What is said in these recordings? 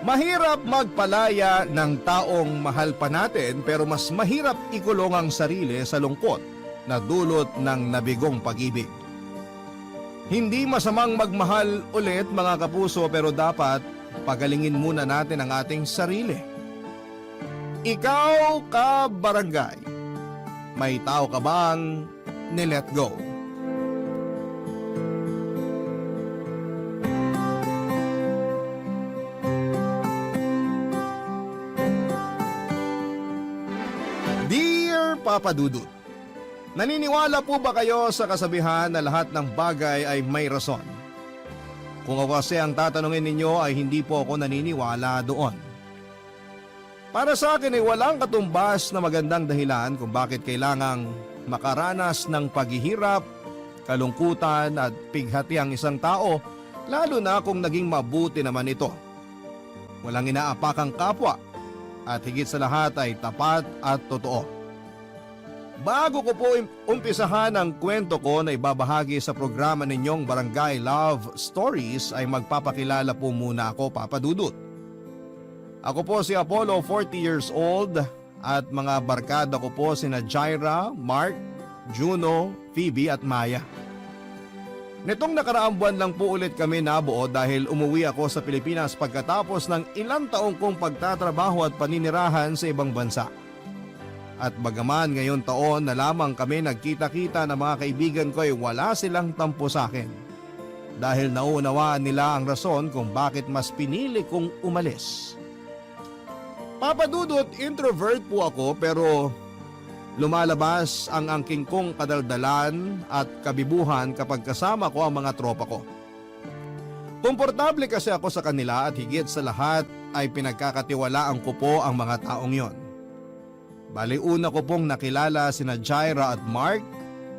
Mahirap magpalaya ng taong mahal pa natin pero mas mahirap ikulong ang sarili sa lungkot na dulot ng nabigong pag-ibig. Hindi masamang magmahal ulit mga kapuso pero dapat pagalingin muna natin ang ating sarili. Ikaw ka barangay, may tao ka bang ni-let go? Dear Papa Dudut, naniniwala po ba kayo sa kasabihan na lahat ng bagay ay may rason? Kung ako kasi ang tatanungin ninyo ay hindi po ako naniniwala doon. Para sa akin ay walang katumbas na magandang dahilan kung bakit kailangang makaranas ng paghihirap, kalungkutan at pighati ang isang tao, lalo na kung naging mabuti naman ito. Walang inaapakang kapwa at higit sa lahat ay tapat at totoo. Bago ko po umpisahan ang kwento ko na ibabahagi sa programa ninyong Barangay Love Stories ay magpapakilala po muna ako, Papa Dudut. Ako po si Apollo, 40 years old at mga barkada ko po sina Jaira, Mark, Juno, Phoebe at Maya. Nitong nakaraang buwan lang po ulit kami nabuo dahil umuwi ako sa Pilipinas pagkatapos ng ilang taong kong pagtatrabaho at paninirahan sa ibang bansa. At bagaman ngayon taon na lamang kami nagkita-kita na mga kaibigan ko ay wala silang tampo sa akin. Dahil nauunawaan nila ang rason kung bakit mas pinili kong umalis. Papa Dudut, introvert po ako pero lumalabas ang angking kong kadaldalan at kabibuhan kapag kasama ko ang mga tropa ko. Komportable kasi ako sa kanila at higit sa lahat ay pinagkakatiwalaan ko po ang mga taong yon. Bali una ko pong nakilala sina Jaira at Mark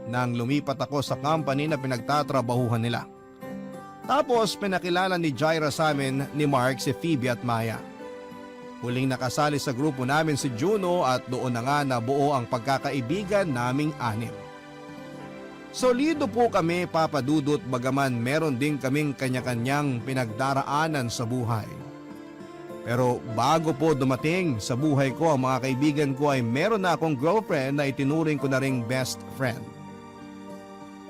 nang lumipat ako sa company na pinagtatrabahuhan nila. Tapos pinakilala ni Jaira sa amin ni Mark si Phoebe at Maya. Huling nakasali sa grupo namin si Juno at doon na nga nabuo ang pagkakaibigan naming anim. Solido po kami, Papa Dudut, bagaman meron din kaming kanya-kanyang pinagdaraanan sa buhay. Pero bago po dumating sa buhay ko ang mga kaibigan ko ay meron na akong girlfriend na itinuring ko na ring best friend.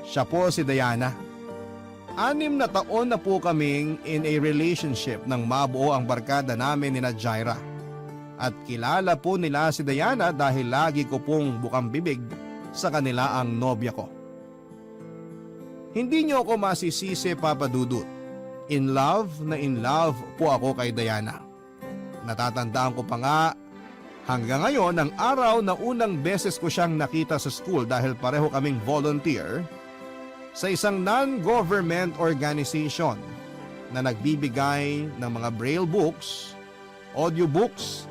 Siya po si Diana. 6 na taon na po kaming in a relationship nang mabuo ang barkada namin ni Jaira. At kilala po nila si Diana dahil lagi ko pong bukang bibig sa kanila ang nobya ko. Hindi niyo ako masisisi, Papa Dudut. In love po ako kay Diana. Natatandaan ko pa nga hanggang ngayon ang araw na unang beses ko siyang nakita sa school dahil pareho kaming volunteer sa isang non-government organization na nagbibigay ng mga braille books, audiobooks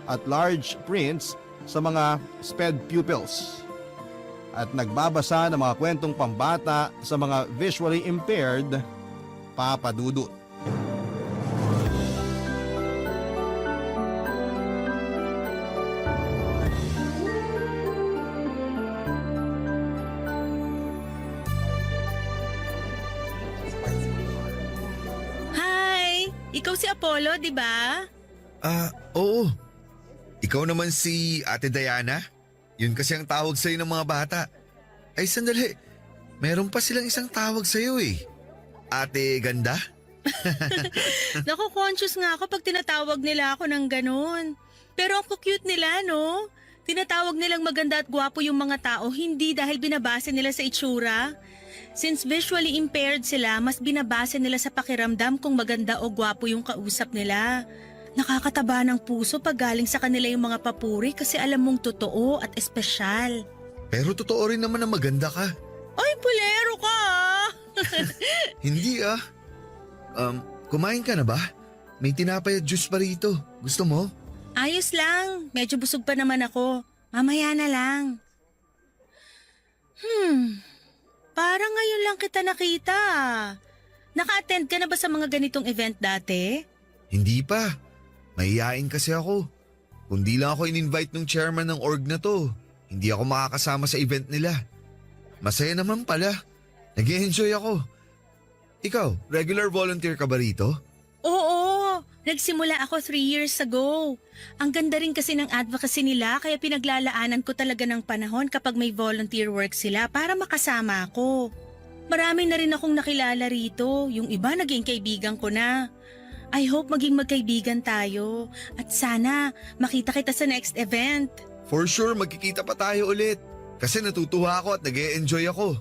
at large prints sa mga SPED pupils at nagbabasa ng mga kwentong pambata sa mga visually impaired, Papa Dudut. Ikaw si Apollo, di ba? Oo. Ikaw naman si Ate Diana? Yun kasi ang tawag sa'yo ng mga bata. Ay sandali, meron pa silang isang tawag sa'yo eh. Ate Ganda? Naku, conscious nga ako pag tinatawag nila ako ng ganun. Pero ang cute nila, no? Tinatawag nilang maganda at gwapo yung mga tao hindi dahil binabase nila sa itsura. Since visually impaired sila, mas binabase nila sa pakiramdam kung maganda o gwapo yung kausap nila. Nakakataba ng puso pag galing sa kanila yung mga papuri kasi alam mong totoo at espesyal. Pero totoo rin naman na maganda ka. Ay, pulero ka! Hindi ah. Kumain ka na ba? May tinapay at juice pa rito. Gusto mo? Ayos lang. Medyo busog pa naman ako. Mamaya na lang. Parang ngayon lang kita nakita. Naka-attend ka na ba sa mga ganitong event dati? Hindi pa. Mahihain kasi ako. Kung di lang ako in-invite ng chairman ng org na to, hindi ako makakasama sa event nila. Masaya naman pala. Nag-enjoy ako. Ikaw, regular volunteer ka ba rito? Oo. Nagsimula ako 3 years ago. Ang ganda rin kasi ng advocacy nila kaya pinaglalaanan ko talaga ng panahon kapag may volunteer work sila para makasama ako. Marami na rin akong nakilala rito. Yung iba naging kaibigan ko na. I hope maging magkaibigan tayo. At sana makita kita sa next event. For sure, magkikita pa tayo ulit. Kasi natutuwa ako at nag-e-enjoy ako.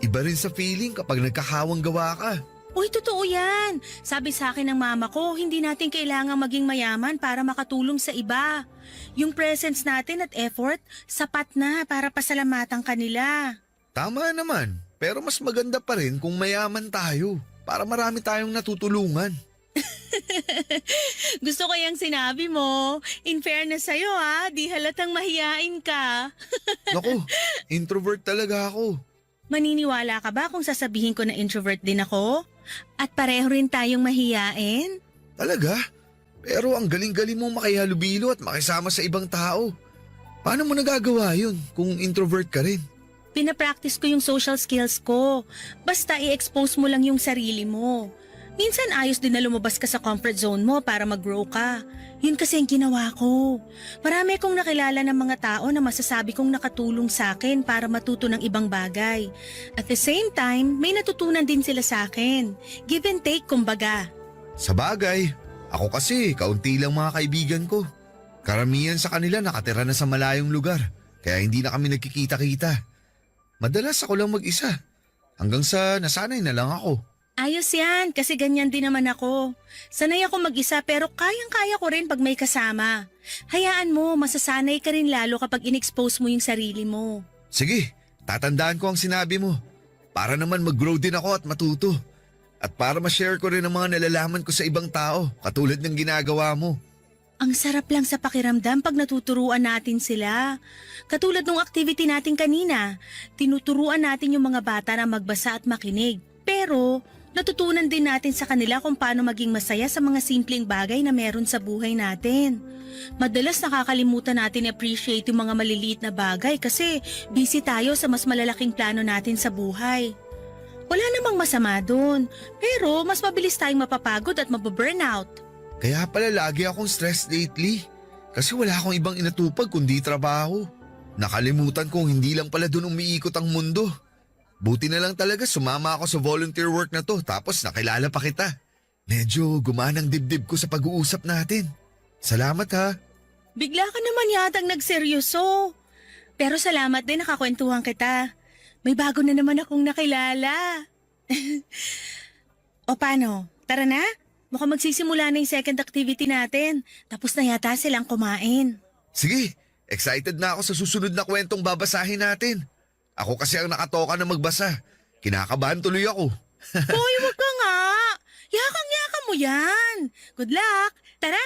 Iba rin sa feeling kapag nagkakawang gawa ka. Uy, totoo yan. Sabi sa akin ng mama ko, hindi natin kailangang maging mayaman para makatulong sa iba. Yung presence natin at effort, sapat na para pasalamatan kanila. Tama naman, pero mas maganda pa rin kung mayaman tayo para marami tayong natutulungan. Gusto ko yung sinabi mo. In fairness sa'yo di halatang mahiyain ka. Naku, introvert talaga ako. Maniniwala ka ba kung sasabihin ko na introvert din ako? At pareho rin tayong mahiyain? Talaga? Pero ang galing-galing mo makihalubilo at makisama sa ibang tao. Paano mo nagagawa yun kung introvert ka rin? Pinapractice ko yung social skills ko. Basta i-expose mo lang yung sarili mo. Minsan ayos din na lumabas ka sa comfort zone mo para mag-grow ka. Yun kasi ang ginawa ko. Marami kong nakilala ng mga tao na masasabi kong nakatulong sa akin para matuto ng ibang bagay. At the same time, may natutunan din sila sa akin. Give and take kumbaga. Sa bagay, ako kasi kaunti lang mga kaibigan ko. Karamihan sa kanila nakatira na sa malayong lugar, kaya hindi na kami nagkikita-kita. Madalas ako lang mag-isa, hanggang sa nasanay na lang ako. Ayos yan, kasi ganyan din naman ako. Sanay ako mag-isa pero kayang-kaya ko rin pag may kasama. Hayaan mo, masasanay ka rin lalo kapag in-expose mo yung sarili mo. Sige, tatandaan ko ang sinabi mo. Para naman mag-grow din ako at matuto. At para ma-share ko rin ang mga nalalaman ko sa ibang tao, katulad ng ginagawa mo. Ang sarap lang sa pakiramdam pag natuturuan natin sila. Katulad ng activity natin kanina, tinuturuan natin yung mga bata na magbasa at makinig. Pero natutunan din natin sa kanila kung paano maging masaya sa mga simpleng bagay na meron sa buhay natin. Madalas nakakalimutan natin i-appreciate yung mga maliliit na bagay kasi busy tayo sa mas malalaking plano natin sa buhay. Wala namang masama dun, pero mas mabilis tayong mapapagod at mababurnout. Kaya pala lagi akong stressed lately. Kasi wala akong ibang inatupag kundi trabaho. Nakalimutan kong hindi lang pala dun umiikot ang mundo. Buti na lang talaga sumama ako sa volunteer work na to tapos nakilala pa kita. Medyo gumanang dibdib ko sa pag-uusap natin. Salamat ha. Bigla ka naman yatang nagseryoso. Pero salamat din nakakwentuhan kita. May bago na naman akong nakilala. O paano? Tara na? Mukhang magsisimula na yung second activity natin. Tapos na yata silang kumain. Sige, excited na ako sa susunod na kwentong babasahin natin. Ako kasi ang nakatoka na magbasa. Kinakabahan tuloy ako. Hoy, wag ka nga. Yakang-yaka mo yan. Good luck. Tara.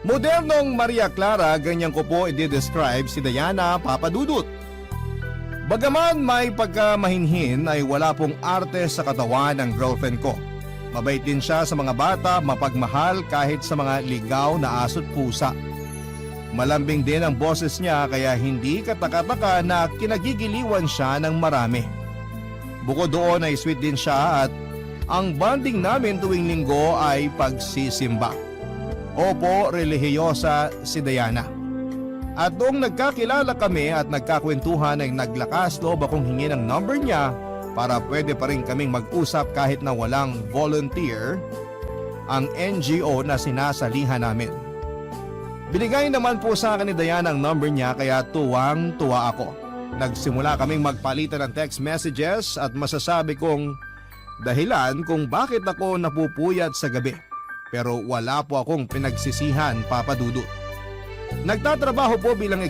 Modernong Maria Clara, ganyan ko po i-describe si Diana Papadudut. Bagaman may pagkamahinhin ay wala pong arte sa katawan ng girlfriend ko. Mabait din siya sa mga bata, mapagmahal kahit sa mga ligaw na aso't pusa. Malambing din ang boses niya kaya hindi kataka-taka na kinagigiliwan siya ng marami. Bukod doon ay sweet din siya at ang bonding namin tuwing linggo ay pagsisimba. Opo, relihiyosa si Diana. At noong nagkakilala kami at nagkakwentuhan ay naglakas loob akong hingin ang number niya para pwede pa rin kaming mag-usap kahit na walang volunteer ang NGO na sinasalihan namin. Binigay naman po sa akin ni Diana ang number niya kaya tuwang-tuwa ako. Nagsimula kaming magpalitan ng text messages at masasabi kong dahilan kung bakit ako napupuyat sa gabi. Pero wala po akong pinagsisihan, Papa Dudut. Nagtatrabaho po bilang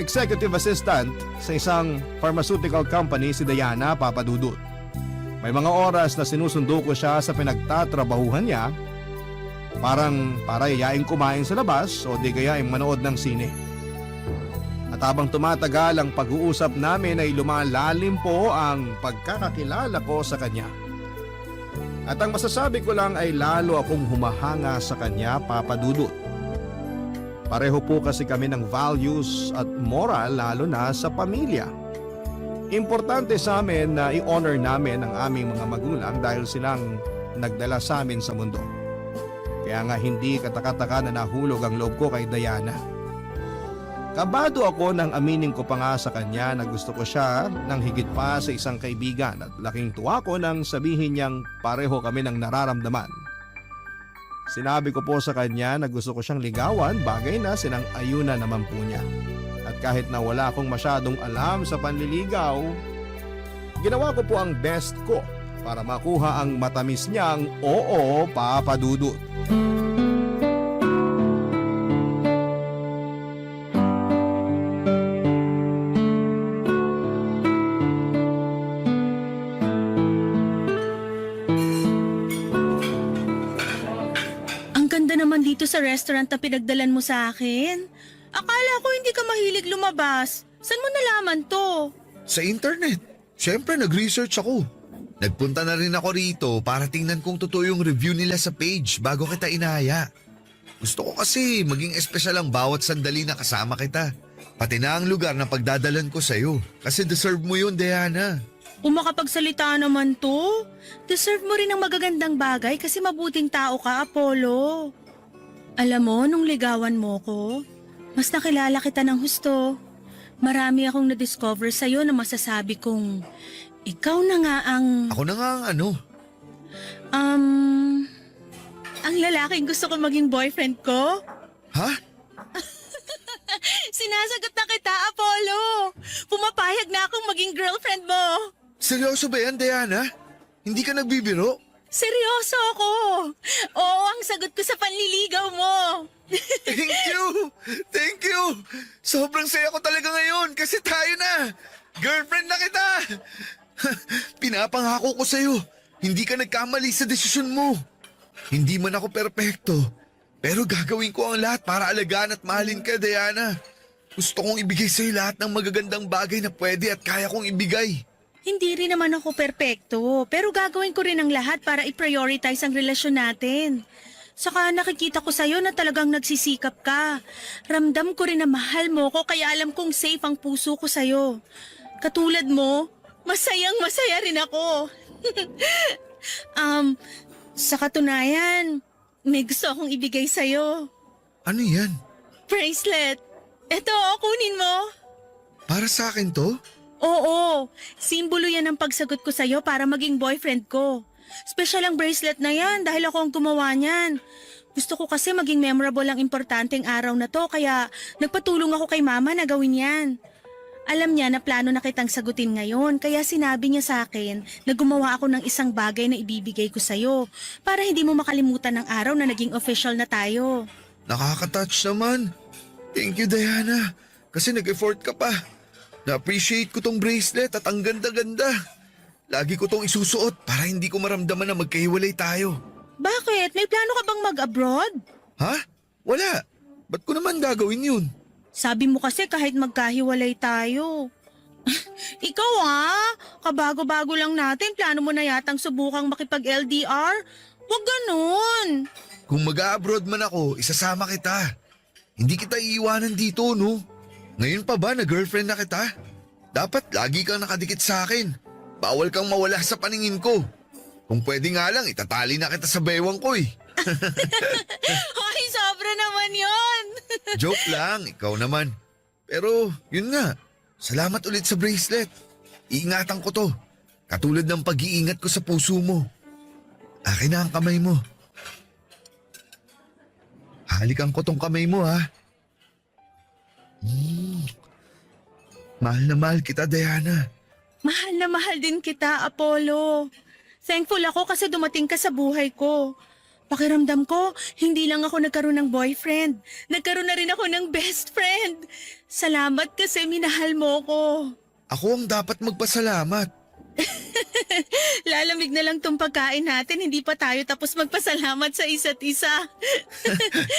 executive assistant sa isang pharmaceutical company si Diana, Papa Dudut. May mga oras na sinusundo ko siya sa pinagtatrabahuhan niya. Parang para yayain kumain sa labas o di kaya ay manood ng sine. At habang tumatagal ang pag-uusap namin ay lumalalim po ang pagkakakilala ko sa kanya. At ang masasabi ko lang ay lalo akong humahanga sa kanya, Papa Dudut. Pareho po kasi kami ng values at moral lalo na sa pamilya. Importante sa amin na i-honor namin ang aming mga magulang dahil silang nagdala sa amin sa mundo. Kaya nga hindi katakataka na nahulog ang loob ko kay Diana. Kabado ako nang aminin ko pa nga sa kanya na gusto ko siya ng higit pa sa isang kaibigan at laking tuwa ko nang sabihin niyang pareho kami ng nararamdaman. Sinabi ko po sa kanya na gusto ko siyang ligawan, bagay na sinang-ayunan naman po niya. At kahit na wala akong masyadong alam sa panliligaw, ginawa ko po ang best ko para makuha ang matamis niyang oo, Papa Dudut. Ang ganda naman dito sa restaurant na pinagdalan mo sa akin. Akala ko hindi ka mahilig lumabas. Saan mo nalaman to? Sa internet. Siyempre nag-research ako. Nagpunta na rin ako rito para tingnan kung totoo yung review nila sa page bago kita inaya. Gusto ko kasi maging espesyal ang bawat sandali na kasama kita. Pati na ang lugar na pagdadalan ko sa'yo. Kasi deserve mo yun, Diana. Kung makapagsalita naman to, deserve mo rin ng magagandang bagay kasi mabuting tao ka, Apollo. Alam mo, nung ligawan mo ko, mas nakilala kita ng husto. Marami akong na-discover sa'yo na masasabi kong ikaw na nga ang... Ako na nga ang ano. Ang lalaking gusto ko maging boyfriend ko? Ha? Sinasagot na kita, Apollo! Pumapayag na akong maging girlfriend mo! Seryoso ba yan, Diana? Hindi ka nagbibiro? Seryoso ako! Oo, ang sagot ko sa panliligaw mo! Thank you! Thank you! Sobrang saya ko talaga ngayon kasi tayo na! Girlfriend na kita! Pinapangako ko sa'yo, hindi ka nagkamali sa desisyon mo. Hindi man ako perpekto, pero gagawin ko ang lahat para alagaan at mahalin ka, Diana. Gusto kong ibigay sa'yo lahat ng magagandang bagay na pwede at kaya kong ibigay. Hindi rin naman ako perpekto, pero gagawin ko rin ang lahat para i-prioritize ang relasyon natin. Saka nakikita ko sa'yo na talagang nagsisikap ka. Ramdam ko rin na mahal mo ko kaya alam kong safe ang puso ko sa'yo. Katulad mo, masayang masaya rin ako. Sa katunayan, may gusto akong ibigay sa'yo. Ano yan? Bracelet. Eto, kunin mo. Para sa akin to? Oo, simbolo yan ang pagsagot ko sa'yo para maging boyfriend ko. Special ang bracelet na yan dahil ako ang gumawa niyan. Gusto ko kasi maging memorable ang importanteng araw na to kaya nagpatulong ako kay mama na gawin yan. Alam niya na plano na kitang sagutin ngayon kaya sinabi niya sa akin na gumawa ako ng isang bagay na ibibigay ko sa'yo para hindi mo makalimutan ng araw na naging official na tayo. Nakaka-touch naman. Thank you, Diana. Kasi nag-effort ka pa. Na-appreciate ko tong bracelet at ang ganda-ganda. Lagi ko tong isusuot para hindi ko maramdaman na magkahiwalay tayo. Bakit? May plano ka bang mag-abroad? Ha? Wala. Ba't ko naman gagawin yun? Sabi mo kasi kahit magkahiwalay tayo. Ikaw kabago-bago lang natin, plano mo na yatang subukang makipag-LDR? Huwag ganun. Kung mag-abroad man ako, isasama kita. Hindi kita iiwanan dito, no? Ngayon pa ba na girlfriend na kita? Dapat lagi kang nakadikit sa akin. Bawal kang mawala sa paningin ko. Kung pwede nga lang, itatali na kita sa bewang ko eh. Hoy, sobra naman yon. Joke lang, ikaw naman. Pero yun nga, salamat ulit sa bracelet. Iingatan ko to. Katulad ng pag-iingat ko sa puso mo. Akin na ang kamay mo. Halikan ko tong kamay mo, ha? Mahal na mahal kita, Diana. Mahal na mahal din kita, Apollo. Thankful ako kasi dumating ka sa buhay ko. Pakiramdam ko, hindi lang ako nagkaroon ng boyfriend. Nagkaroon na rin ako ng best friend. Salamat kasi minahal mo ko. Ako ang dapat magpasalamat. Lalamig na lang tong pagkain natin, hindi pa tayo tapos magpasalamat sa isa't isa.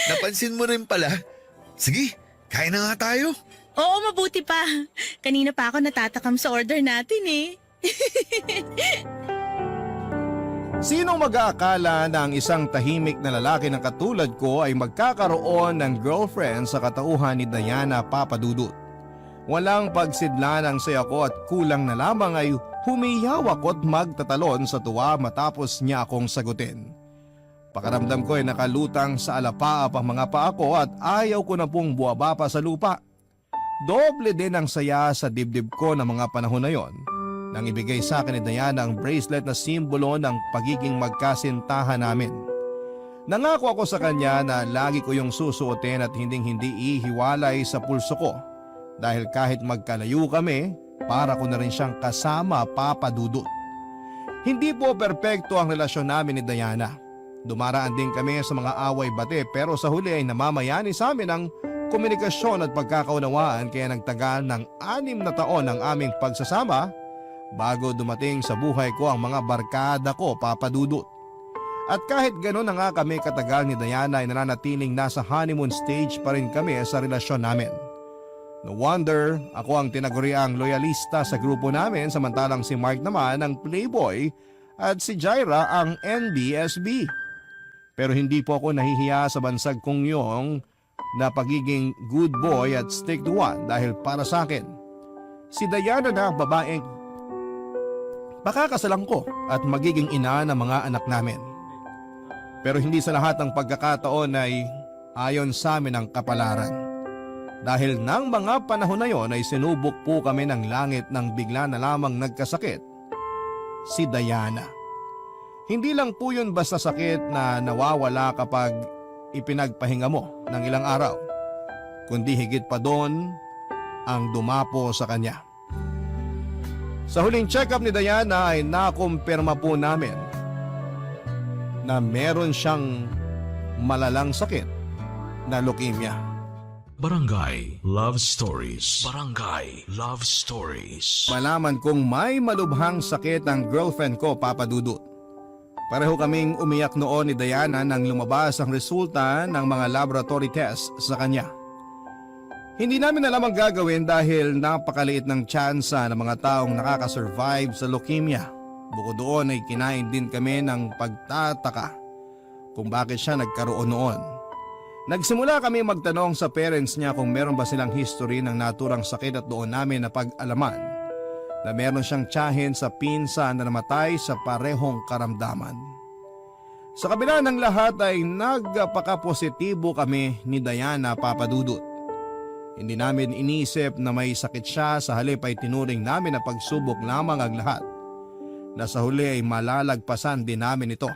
Napansin mo rin pala. Sige, kain na nga tayo. Oo, mabuti pa. Kanina pa ako natatakam sa order natin eh. Sinong mag-aakala na ang isang tahimik na lalaki ng katulad ko ay magkakaroon ng girlfriend sa katauhan ni Diana Papadudut? Walang pagsidlan ang saya ko at kulang na lamang ay Humiyaw ako't magtatalon sa tuwa matapos niya akong sagutin. Pakaramdam ko ay nakalutang sa alapaap ang mga paa ko at ayaw ko na pong buwaba pa sa lupa. Doble din ang saya sa dibdib ko ng mga panahon na yon nang ibigay sa akin ni Diana ang bracelet na simbolo ng pagiging magkasintahan namin. Nangako ako sa kanya na lagi ko yung susuotin at hinding-hindi ihiwalay sa pulso ko dahil kahit magkalayo kami, para ko na rin siyang kasama, Papa Dudut. Hindi po perpekto ang relasyon namin ni Diana. Dumaraan din kami sa mga away-bate pero sa huli ay namamayani sa amin ang komunikasyon at pagkakaunawaan kaya nagtagal ng 6 na taon ang aming pagsasama bago dumating sa buhay ko ang mga barkada ko, Papa Dudut. At kahit gano'n na nga kami katagal ni Diana ay nananatiling nasa honeymoon stage pa rin kami sa relasyon namin. No wonder ako ang tinaguriang loyalista sa grupo namin samantalang si Mark naman ang playboy at si Jaira ang NBSB. Pero hindi po ako nahihiya sa bansag kong yung na pagiging good boy at stick to one dahil para sa akin, si Diana na ang babaeng pakakasalan ko at magiging ina ng mga anak namin. Pero hindi sa lahat ng pagkakataon ay ayon sa amin ang kapalaran. Dahil nang mga panahon na yon ay sinubok po kami ng langit nang bigla na lamang nagkasakit si Diana. Hindi lang po yun basta sakit na nawawala kapag ipinagpahinga mo ng ilang araw, kundi higit pa doon ang dumapo sa kanya. Sa huling check-up ni Diana ay nakumpirma po namin na meron siyang malalang sakit na leukemia. Barangay Love Stories. Barangay Love Stories. Malaman kong may malubhang sakit ang girlfriend ko, Papa Dudut. Pareho kaming umiyak noon ni Diana nang lumabas ang resulta ng mga laboratory tests sa kanya. Hindi namin alam ang gagawin dahil napakaliit ng tsansa ng mga taong nakakasurvive sa leukemia. Bukod doon ay kinain din kami ng pagtataka kung bakit siya nagkaroon noon. Nagsimula kami magtanong sa parents niya kung meron ba silang history ng naturang sakit at doon namin napag-alaman na meron siyang tiyahin sa pinsan na namatay sa parehong karamdaman. Sa kabila ng lahat ay nagpaka-positibo kami ni Diana, Papa Dudut. Hindi namin inisip na may sakit siya, sa halip ay tinuring namin na pagsubok lamang ang lahat na sa huli ay malalagpasan din namin ito.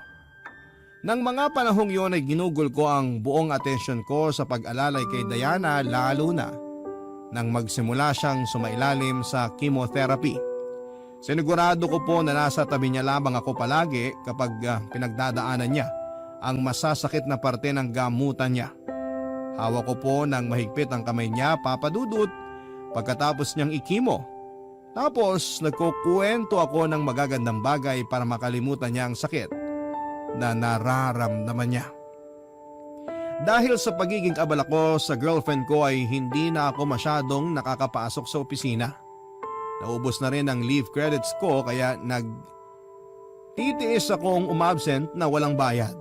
Nang mga panahong yon ay ginugol ko ang buong atensyon ko sa pag-alalay kay Diana, lalo na nang magsimula siyang sumailalim sa chemotherapy. Sinigurado ko po na nasa tabi niya lamang ako palagi kapag pinagdadaanan niya ang masasakit na parte ng gamutan niya. Hawak ko po ng mahigpit ang kamay niya, Papa Dudut, pagkatapos niyang ikimo. Tapos nagkukwento ako ng magagandang bagay para makalimutan niya ang sakit na nararamdaman niya. Dahil sa pagiging abala ko sa girlfriend ko ay hindi na ako masyadong nakakapasok sa opisina. Naubos na rin ang leave credits ko kaya nagtitiis akong umabsent na walang bayad.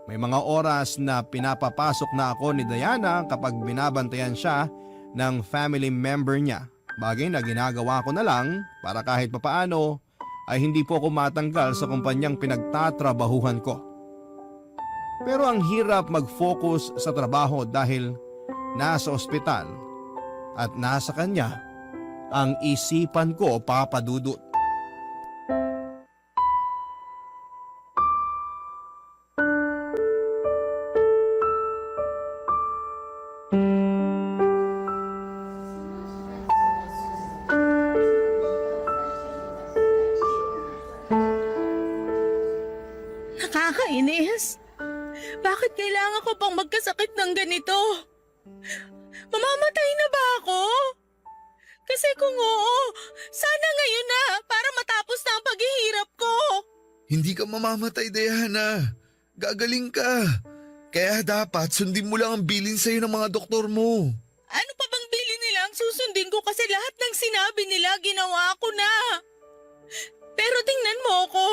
May mga oras na pinapapasok na ako ni Diana kapag binabantayan siya ng family member niya. Bagay na ginagawa ko na lang para kahit papaano ay hindi po ako matanggal sa kumpanyang pinagtatrabahuhan ko. Pero ang hirap mag-focus sa trabaho dahil nasa ospital at nasa kanya ang isipan ko, Papa Dudut. Nakakainis. Bakit kailangan ko pang magkasakit ng ganito? Mamamatay na ba ako? Kasi kung oo, sana ngayon na para matapos na ang paghihirap ko. Hindi ka mamamatay, Diana. Gagaling ka. Kaya dapat sundin mo lang ang bilin sa'yo ng mga doktor mo. Ano pa bang bilin nila ang susundin ko kasi lahat ng sinabi nila ginawa ko na. Pero tingnan mo ako.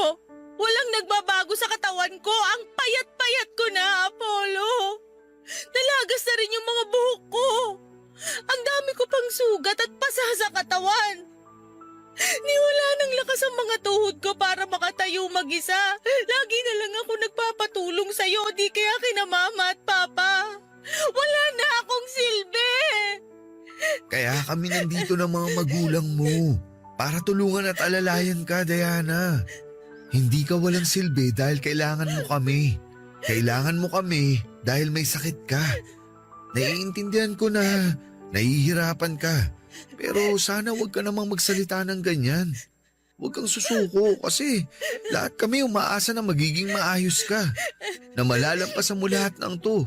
Walang nagbabago sa katawan ko. Ang payat-payat ko na, Apollo. Nalagas na rin yung mga buhok ko. Ang dami ko pang sugat at pasa sa katawan. Ni wala ng lakas ang tayo mag-isa. Lagi na lang ako nagpapatulong sa'yo, di kaya kina mama at papa. Wala na akong silbi. Kaya kami nandito ng mga magulang mo para tulungan at alalayan ka, Diana. Hindi ka walang silbi dahil kailangan mo kami. Kailangan mo kami dahil may sakit ka. Naiintindihan ko na nahihirapan ka. Pero sana huwag ka namang magsalita ng ganyan. Huwag kang susuko kasi lahat kami umaasa na magiging maayos ka. Na malalampasan mo lahat ng to.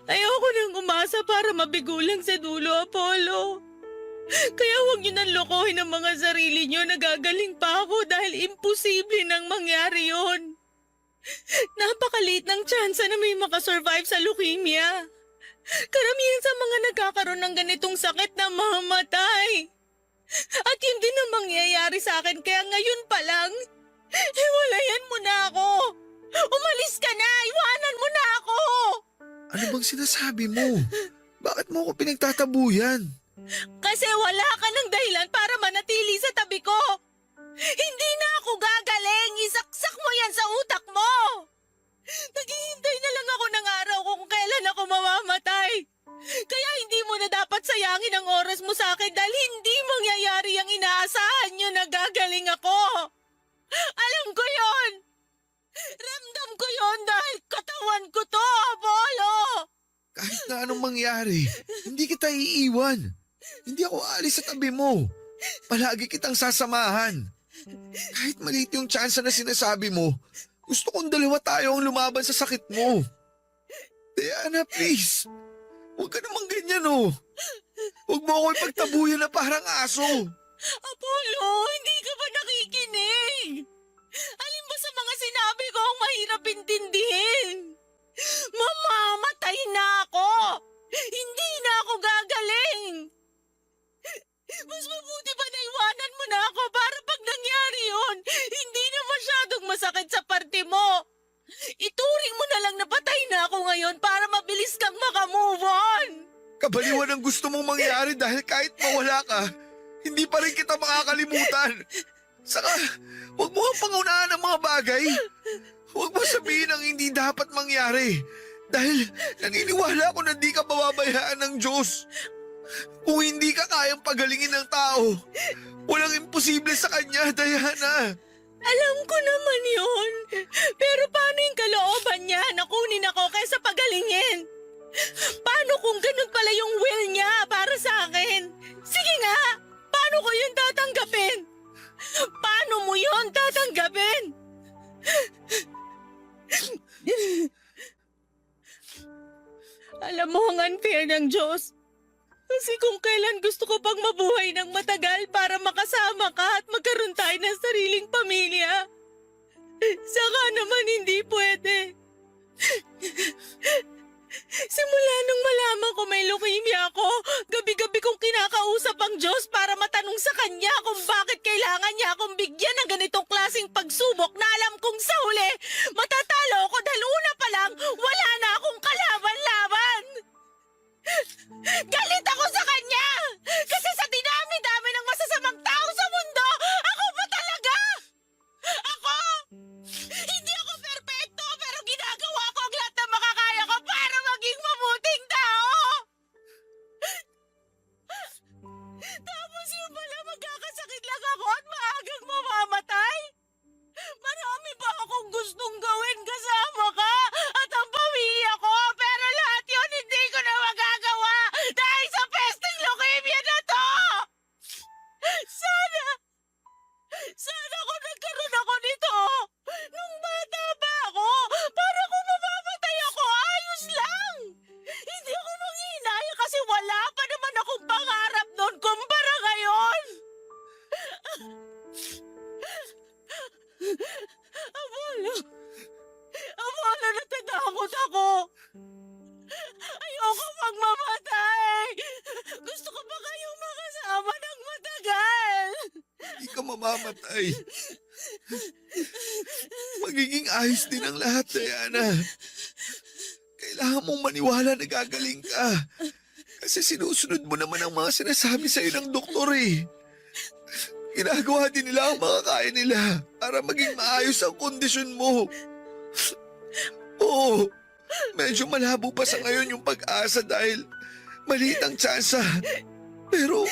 Ayoko nang umasa para mabigulang sa dulo, Apollo. Kaya huwag niyo nang lokohin ang mga sarili niyo. Nagagaling pa ako dahil imposible nang mangyari yon. Napakaliit ng tsansa na may makasurvive sa leukemia. Karamihan sa mga nagkakaroon ng ganitong sakit na mamamatay. At yun din ang mangyayari sa akin kaya ngayon pa lang, hiwalayan mo na ako. Umalis ka na, iwanan mo na ako. Ano bang sinasabi mo? Bakit mo ako pinagtatabuyan? Kasi wala ka ng dahilan para manatili sa tabi ko. Hindi na ako gagaling, isaksak mo yan sa utak mo. Naghihintay na lang ako ng araw kung kailan ako mamamatay. Kaya hindi mo na dapat sayangin ang oras mo sa akin dahil hindi mangyayari ang inaasahan nyo na gagaling ako. Alam ko yon. Ramdam ko yon dahil katawan ko to, Apollo. Kahit na anong mangyari, hindi kita iiwan. Hindi ako aalis sa tabi mo. Palagi kitang sasamahan. Kahit maliit yung tsansa na sinasabi mo, gusto kong dalawa tayo ang lumaban sa sakit mo. Diana, please. Huwag ka naman ganyan, oh. Huwag mo ako ipagtabuyan na parang aso. Apollo, hindi ka ba nakikinig? Alin ba sa mga sinabi ko ang mahirap intindihin? Mamamatay na ako! Hindi na ako gagaling! Mas mabuti pa na iwanan mo na ako para pag nangyari yun, hindi na masyadong masakit sa parte mo. Ituring mo na lang na patay na ako ngayon para mabilis kang makamove on. Kabaliwan ang gusto mong mangyari dahil kahit mawala ka, hindi pa rin kita makakalimutan. Saka, huwag mo kang pangunahan ng mga bagay. Huwag mo sabihin ang hindi dapat mangyari. Dahil naniniwala ako na di ka bababayaan ng Diyos. Kung hindi ka kayang pagalingin ng tao, walang imposible sa Kanya, Diana. Alam ko naman yun. Pero paano yung kalooban niya na kunin ako kaysa pagalingin? Paano kung ganun pala yung will niya para sa akin? Sige nga, paano ko yun tatanggapin? Paano mo yun tatanggapin? Alam mo ang unfair ng Diyos. Kasi kung kailan gusto ko pang mabuhay ng matagal para makasama ka at magkaroon tayo ng sariling pamilya. Saka naman hindi pwede. Simula nung malaman ko may leukemia ako, gabi-gabi kong kinakausap ang Diyos para matanong sa Kanya kung bakit kailangan niya akong bigyan ng ganitong klaseng pagsubok na alam kong sa huli, matatalo ako dahil una pa lang, wala na akong kalaban-laban. Galit ako sa Kanya! Kasi sa dinami-dami ng masasamang tao sa mundo, ako pa talaga! Ako! Hindi ako perpekto pero ginagawa ko ang lahat na makakaya ko para maging mabuting tao! Tapos yun pala magkakasakit lang ako at maagang mamamatay? Marami pa akong gustong gawin kasama ka at ang pamilya ko pero lahat yun hindi ko na magagawa dahil sa pesteng leukemia na to! Sana kung nagkaroon ako nito nung bata pa ako para kung mamamatay ako ayos lang! Hindi ako manghinaya kasi wala pa naman akong pangarap noon kumpara ngayon! Apollo, natatakot ako. Ayoko magmamatay. Gusto ko ba kayong makasama ng matagal? Hindi ka mamamatay. Magiging ayos din ang lahat, Diana. Kailangan mong maniwala na gagaling ka. Kasi sinusunod mo naman ang mga sinasabi sa'yo ng doktor eh. Ginagawa din nila ang makakaya nila para maging maayos ang kondisyon mo. Oo, medyo malabo pa sa ngayon yung pag-asa dahil maliit ang tsansa. Pero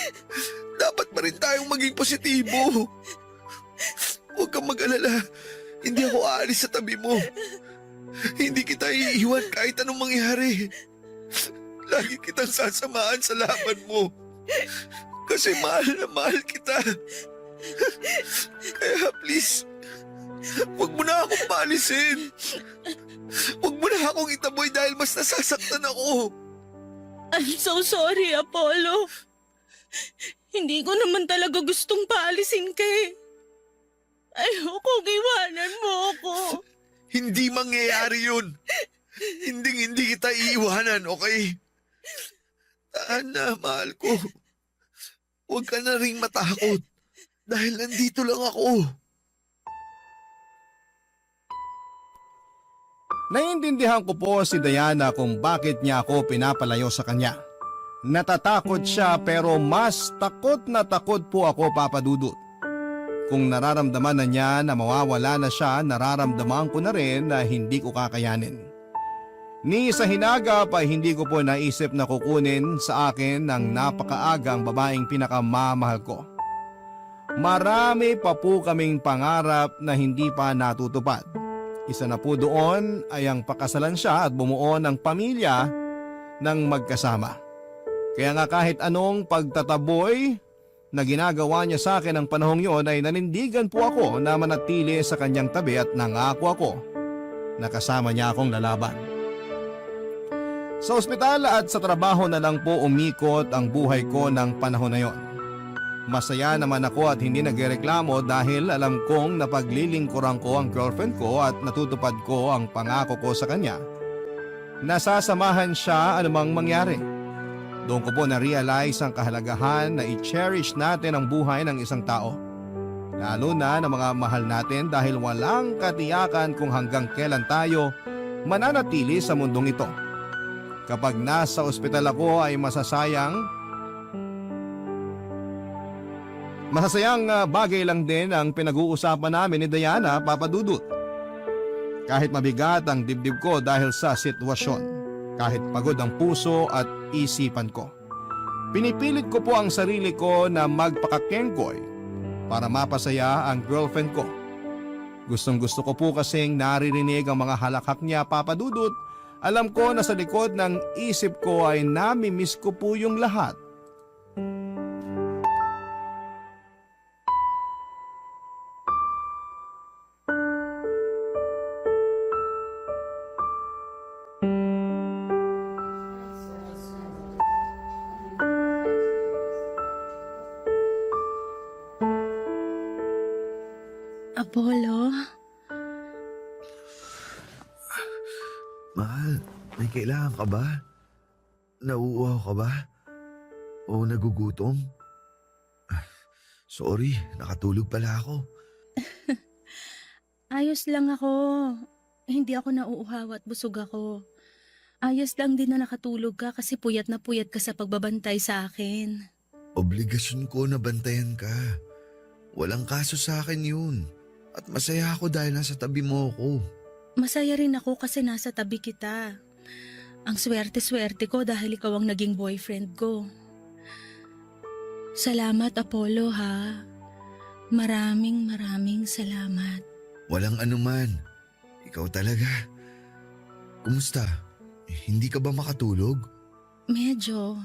dapat pa rin tayong maging positibo. Huwag kang mag-alala, hindi ako aalis sa tabi mo. Hindi kita iiwan kahit anong mangyari. Lagi kitang sasamahan sa laban mo. Kasi mahal na mahal kita. Kaya please, huwag mo na akong paalisin. Huwag mo na akong itaboy dahil mas nasasaktan ako. I'm so sorry, Apollo. Hindi ko naman talaga gustong paalisin ka eh. Ayokong iwanan mo ako. Hindi mangyayari yun. Hindi kita iiwanan, okay? Tahan mahal ko. Huwag ka na ring matakot dahil nandito lang ako. Naiintindihan ko po si Diana kung bakit niya ako pinapalayo sa kanya. Natatakot siya pero mas takot na takot po ako, Papa Dudut. Kung nararamdaman na niya na mawawala na siya, nararamdaman ko na rin na hindi ko kakayanin. Ni sa hinagap ay hindi ko po naisip na kukunin sa akin ng napakaagang babaeng pinakamamahal ko. Marami pa po kaming pangarap na hindi pa natutupad. Isa na po doon ay ang pakasalan siya at bumuo ng pamilya ng magkasama. Kaya nga kahit anong pagtataboy na ginagawa niya sa akin ng panahong yon ay nanindigan po ako na manatili sa kanyang tabi at nangako ako na kasama niya akong lalaban. Sa ospital at sa trabaho na lang po umikot ang buhay ko ng panahon na yon. Masaya naman ako at hindi nagreklamo dahil alam kong napaglilingkuran ko ang girlfriend ko at natutupad ko ang pangako ko sa kanya. Nasasamahan siya anumang mangyari. Doon ko po na-realize ang kahalagahan na i-cherish natin ang buhay ng isang tao. Lalo na ng mga mahal natin dahil walang katiyakan kung hanggang kailan tayo mananatili sa mundong ito. Kapag nasa ospital ako ay masasayang bagay lang din ang pinag-uusapan namin ni Diana, Papa Dudut. Kahit mabigat ang dibdib ko dahil sa sitwasyon, kahit pagod ang puso at isipan ko, pinipilit ko po ang sarili ko na magpakakengkoy para mapasaya ang girlfriend ko. Gustong gusto ko po kasing naririnig ang mga halakhak niya, Papa Dudut. Alam ko na sa likod ng isip ko ay nami-miss ko po yung lahat. Apollo? Mahal, may kailangan ka ba? Nauuhaw ka ba? O nagugutom? Sorry, nakatulog pala ako. Ayos lang ako. Hindi ako nauuhaw at busog ako. Ayos lang din na nakatulog ka kasi puyat na puyat ka sa pagbabantay sa akin. Obligasyon ko na bantayan ka. Walang kaso sa akin yun. At masaya ako dahil nasa tabi mo ako. Masaya rin ako kasi nasa tabi kita. Ang swerte-swerte ko dahil ikaw ang naging boyfriend ko. Salamat, Apollo, ha? Maraming salamat. Walang anuman. Ikaw talaga. Kumusta? Hindi ka ba makatulog? Medyo.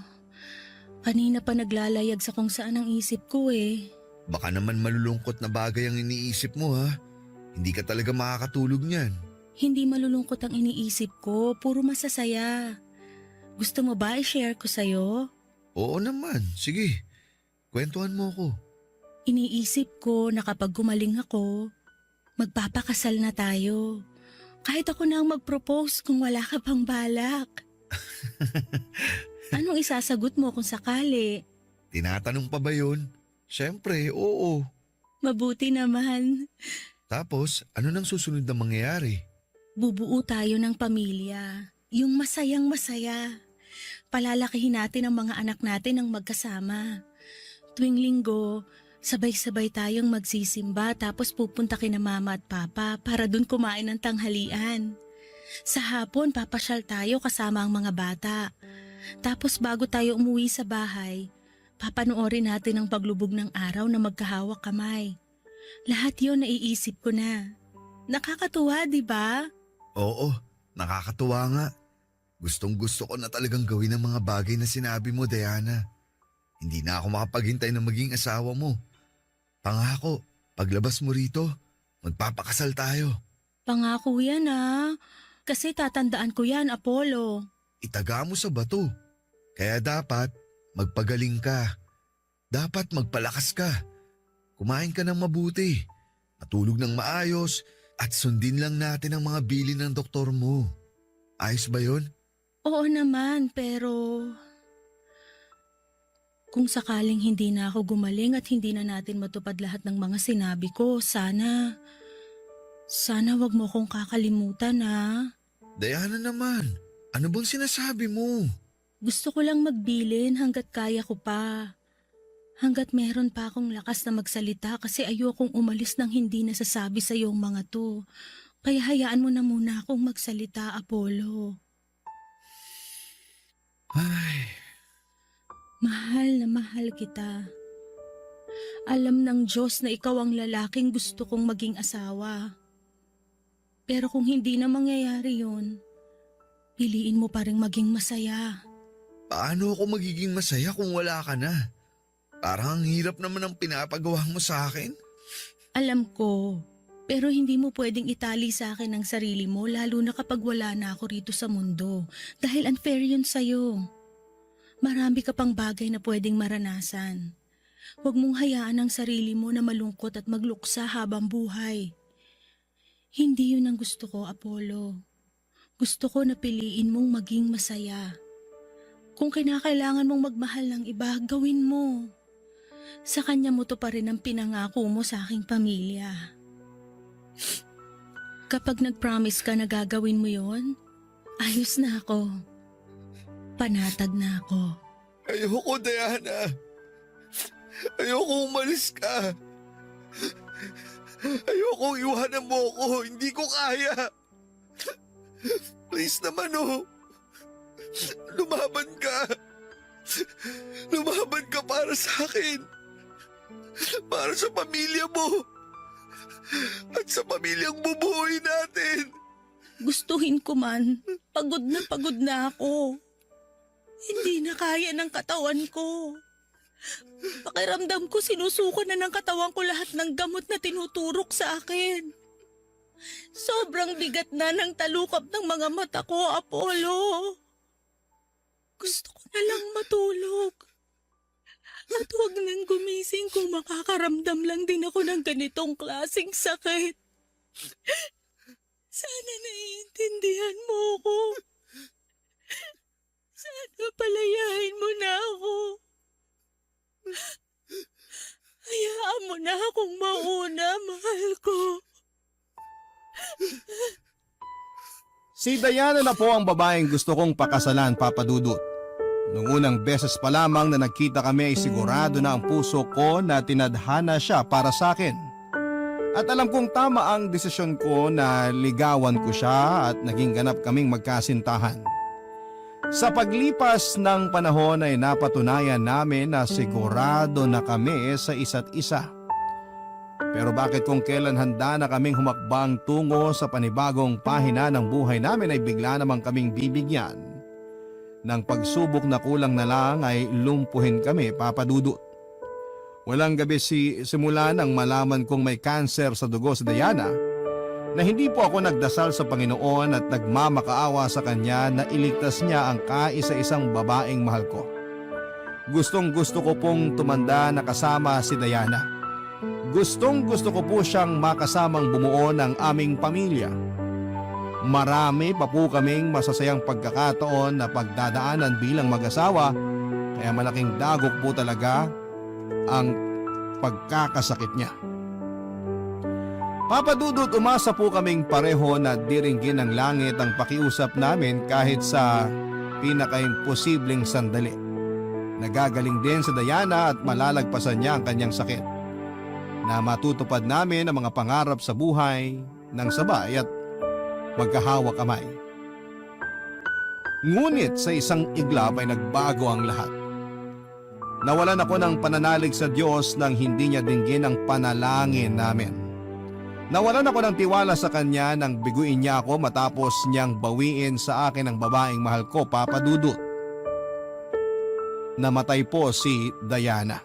Kanina pa naglalayag sa kung saan ang isip ko eh. Baka naman malulungkot na bagay ang iniisip mo ha. Hindi ka talaga makakatulog niyan. Hindi malulungkot ang iniisip ko, puro masasaya. Gusto mo ba i-share ko sa'yo? Oo naman, sige. Kwentuhan mo ko. Iniisip ko na kapag gumaling ako, magpapakasal na tayo. Kahit ako na ang mag-propose kung wala ka pang balak. Anong isasagot mo kung sakali? Tinatanong pa ba yun? Siyempre, oo. Mabuti naman. Tapos, ano nang susunod na mangyayari? Bubuo tayo ng pamilya. Yung masayang masaya. Palalakihin natin ang mga anak natin ng magkasama. Tuwing linggo, Sabay-sabay tayong magsisimba tapos pupunta kina mama at papa para dun kumain ng tanghalian. Sa hapon papasyal tayo kasama ang mga bata. Tapos bago tayo umuwi sa bahay, papanoorin natin ang paglubog ng araw na magkahawak kamay. Lahat yon naiisip ko na. Nakakatuwa, di ba? Oo, nakakatuwa nga. Gustong-gusto ko na talagang gawin ang mga bagay na sinabi mo, Diana. Hindi na ako makapaghintay na maging asawa mo. Pangako, paglabas mo rito, magpapakasal tayo. Pangako yan Kasi tatandaan ko yan, Apollo. Itaga mo sa bato. Kaya dapat magpagaling ka. Dapat magpalakas ka. Kumain ka ng mabuti. Matulog ng maayos at sundin lang natin ang mga bilin ng doktor mo. Ayos ba yun? Oo naman, pero kung sakaling hindi na ako gumaling at hindi na natin matupad lahat ng mga sinabi ko, sana wag mo akong kakalimutan Diana naman, ano bang sinasabi mo? Gusto ko lang magbilin hanggat kaya ko pa. Hanggat meron pa akong lakas na magsalita kasi ayokong umalis nang hindi nasasabi sa iyong mga to. Kaya hayaan mo na muna akong magsalita, Apollo. Ay, Mahal na mahal kita. Alam ng Diyos na ikaw ang lalaking gusto kong maging asawa. Pero kung hindi na mangyayari yun, piliin mo pa rin maging masaya. paano ako magiging masaya kung wala ka na? Parang ang hirap naman ang pinapagawa mo sa akin. Alam ko, pero hindi mo pwedeng itali sa akin ang sarili mo lalo na kapag wala na ako rito sa mundo. Dahil unfair yun sa'yo. Marami ka pang bagay na pwedeng maranasan. Huwag mong hayaan ang sarili mo na malungkot at magluksa habang buhay. Hindi yun ang gusto ko, Apollo. Gusto ko na piliin mong maging masaya. Kung kinakailangan mong magmahal ng iba, gawin mo. Sa kanya mo to pa rin ang pinangako mo sa aking pamilya. Kapag nag-promise ka na gagawin mo yon, ayos na ako. Panatag na ako. Ayoko, Diana. Ayoko umalis ka. Ayoko iwanan mo ako. Hindi ko kaya. Please naman, Lumaban ka. Lumaban ka para sa akin. Para sa pamilya mo. At sa pamilyang bubuhay natin. Gustuhin ko man, pagod na ako. Hindi na kaya ng katawan ko. Pakiramdam ko sinusuko na ng katawan ko lahat ng gamot na tinuturok sa akin. Sobrang bigat na ng talukap ng mga mata ko, Apollo. Gusto ko na lang matulog. At huwag nang gumising kung makakaramdam lang din ako ng ganitong klaseng sakit. Sana naiintindihan mo ako. Sana palayain mo na ako. Hayaan mo na akong mauna, mahal ko. Si Diana na po ang babaeng gusto kong pakasalan, Papa Dudut. Noong unang beses pa lamang na nagkita kami ay sigurado na ang puso ko na tinadhana siya para sa akin. At alam kong tama ang desisyon ko na ligawan ko siya at naging ganap kaming magkasintahan. Sa paglipas ng panahon ay napatunayan namin na sigurado na kami sa isa't isa. Pero bakit kung kailan handa na kaming humakbang tungo sa panibagong pahina ng buhay namin ay bigla namang kaming bibigyan ng pagsubok na kulang na lang ay lumpuhin kami, Papa Dudut. Walang gabi simula nang malaman kong may cancer sa dugo si Diana na hindi po ako nagdasal sa Panginoon at nagmamakaawa sa kanya na iligtas niya ang kaisa-isang babaeng mahal ko. Gustong gusto ko pong tumanda na kasama si Diana. Gustong gusto ko po siyang makasamang bumuo ng aming pamilya. Marami pa po kaming masasayang pagkakataon na pagdadaanan bilang mag-asawa, kaya malaking dagok po talaga ang pagkakasakit niya. Papa Dudut, umasa po kaming pareho na diringgin ng langit ang pakiusap namin kahit sa pinaka-imposibleng sandali. Nagagaling din si Diana at malalagpasan niya ang kanyang sakit. na matutupad namin ang mga pangarap sa buhay ng sabay at magkahawak kamay. Ngunit sa isang iglap ay nagbago ang lahat. Nawalan ako ng pananalig sa Diyos nang hindi niya dinggin ang panalangin namin. Nawalan ako ng tiwala sa Kanya nang biguin niya ako matapos niyang bawiin sa akin ang babaeng mahal ko, Papa Dudut. Namatay po si Diana.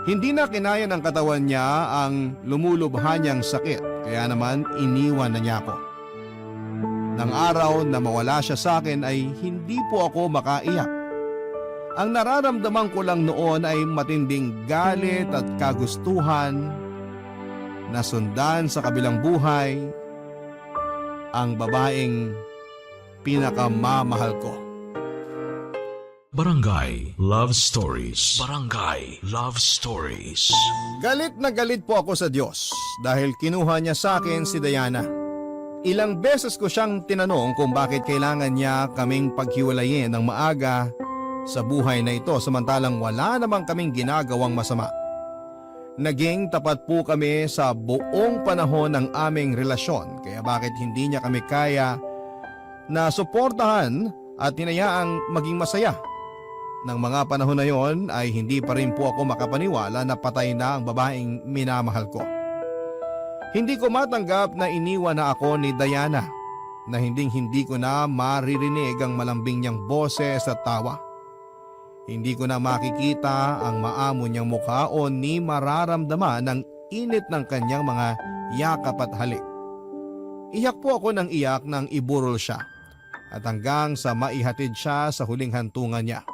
Hindi na kinaya ng katawan niya ang lumulubha niyang sakit, kaya naman iniwan na niya ako. Nang araw na mawala siya sa akin ay hindi po ako makaiyak. Ang nararamdaman ko lang noon ay matinding galit at kagustuhan na sundan sa kabilang buhay ang babaeng pinakamamahal ko. Barangay Love Stories. Barangay Love Stories. Galit na galit po ako sa Diyos dahil kinuha niya sa akin si Diana. Ilang beses ko siyang tinanong kung bakit kailangan niya kaming paghiwalayin ng maaga sa buhay na ito samantalang wala namang kaming ginagawang masama. Naging tapat po kami sa buong panahon ng aming relasyon kaya bakit hindi niya kami kaya na suportahan at hinayaang maging masaya. Nang mga panahon na yon ay hindi pa rin po ako makapaniwala na patay na ang babaeng minamahal ko. Hindi ko matanggap na iniwan na ako ni Diana na hindi ko na maririnig ang malambing niyang boses at tawa. Hindi ko na makikita ang maamo niyang mukha o ni mararamdaman ang init ng kanyang mga yakap at halik. Iyak po ako ng iyak nang iburol siya at hanggang sa maihatid siya sa huling hantungan niya.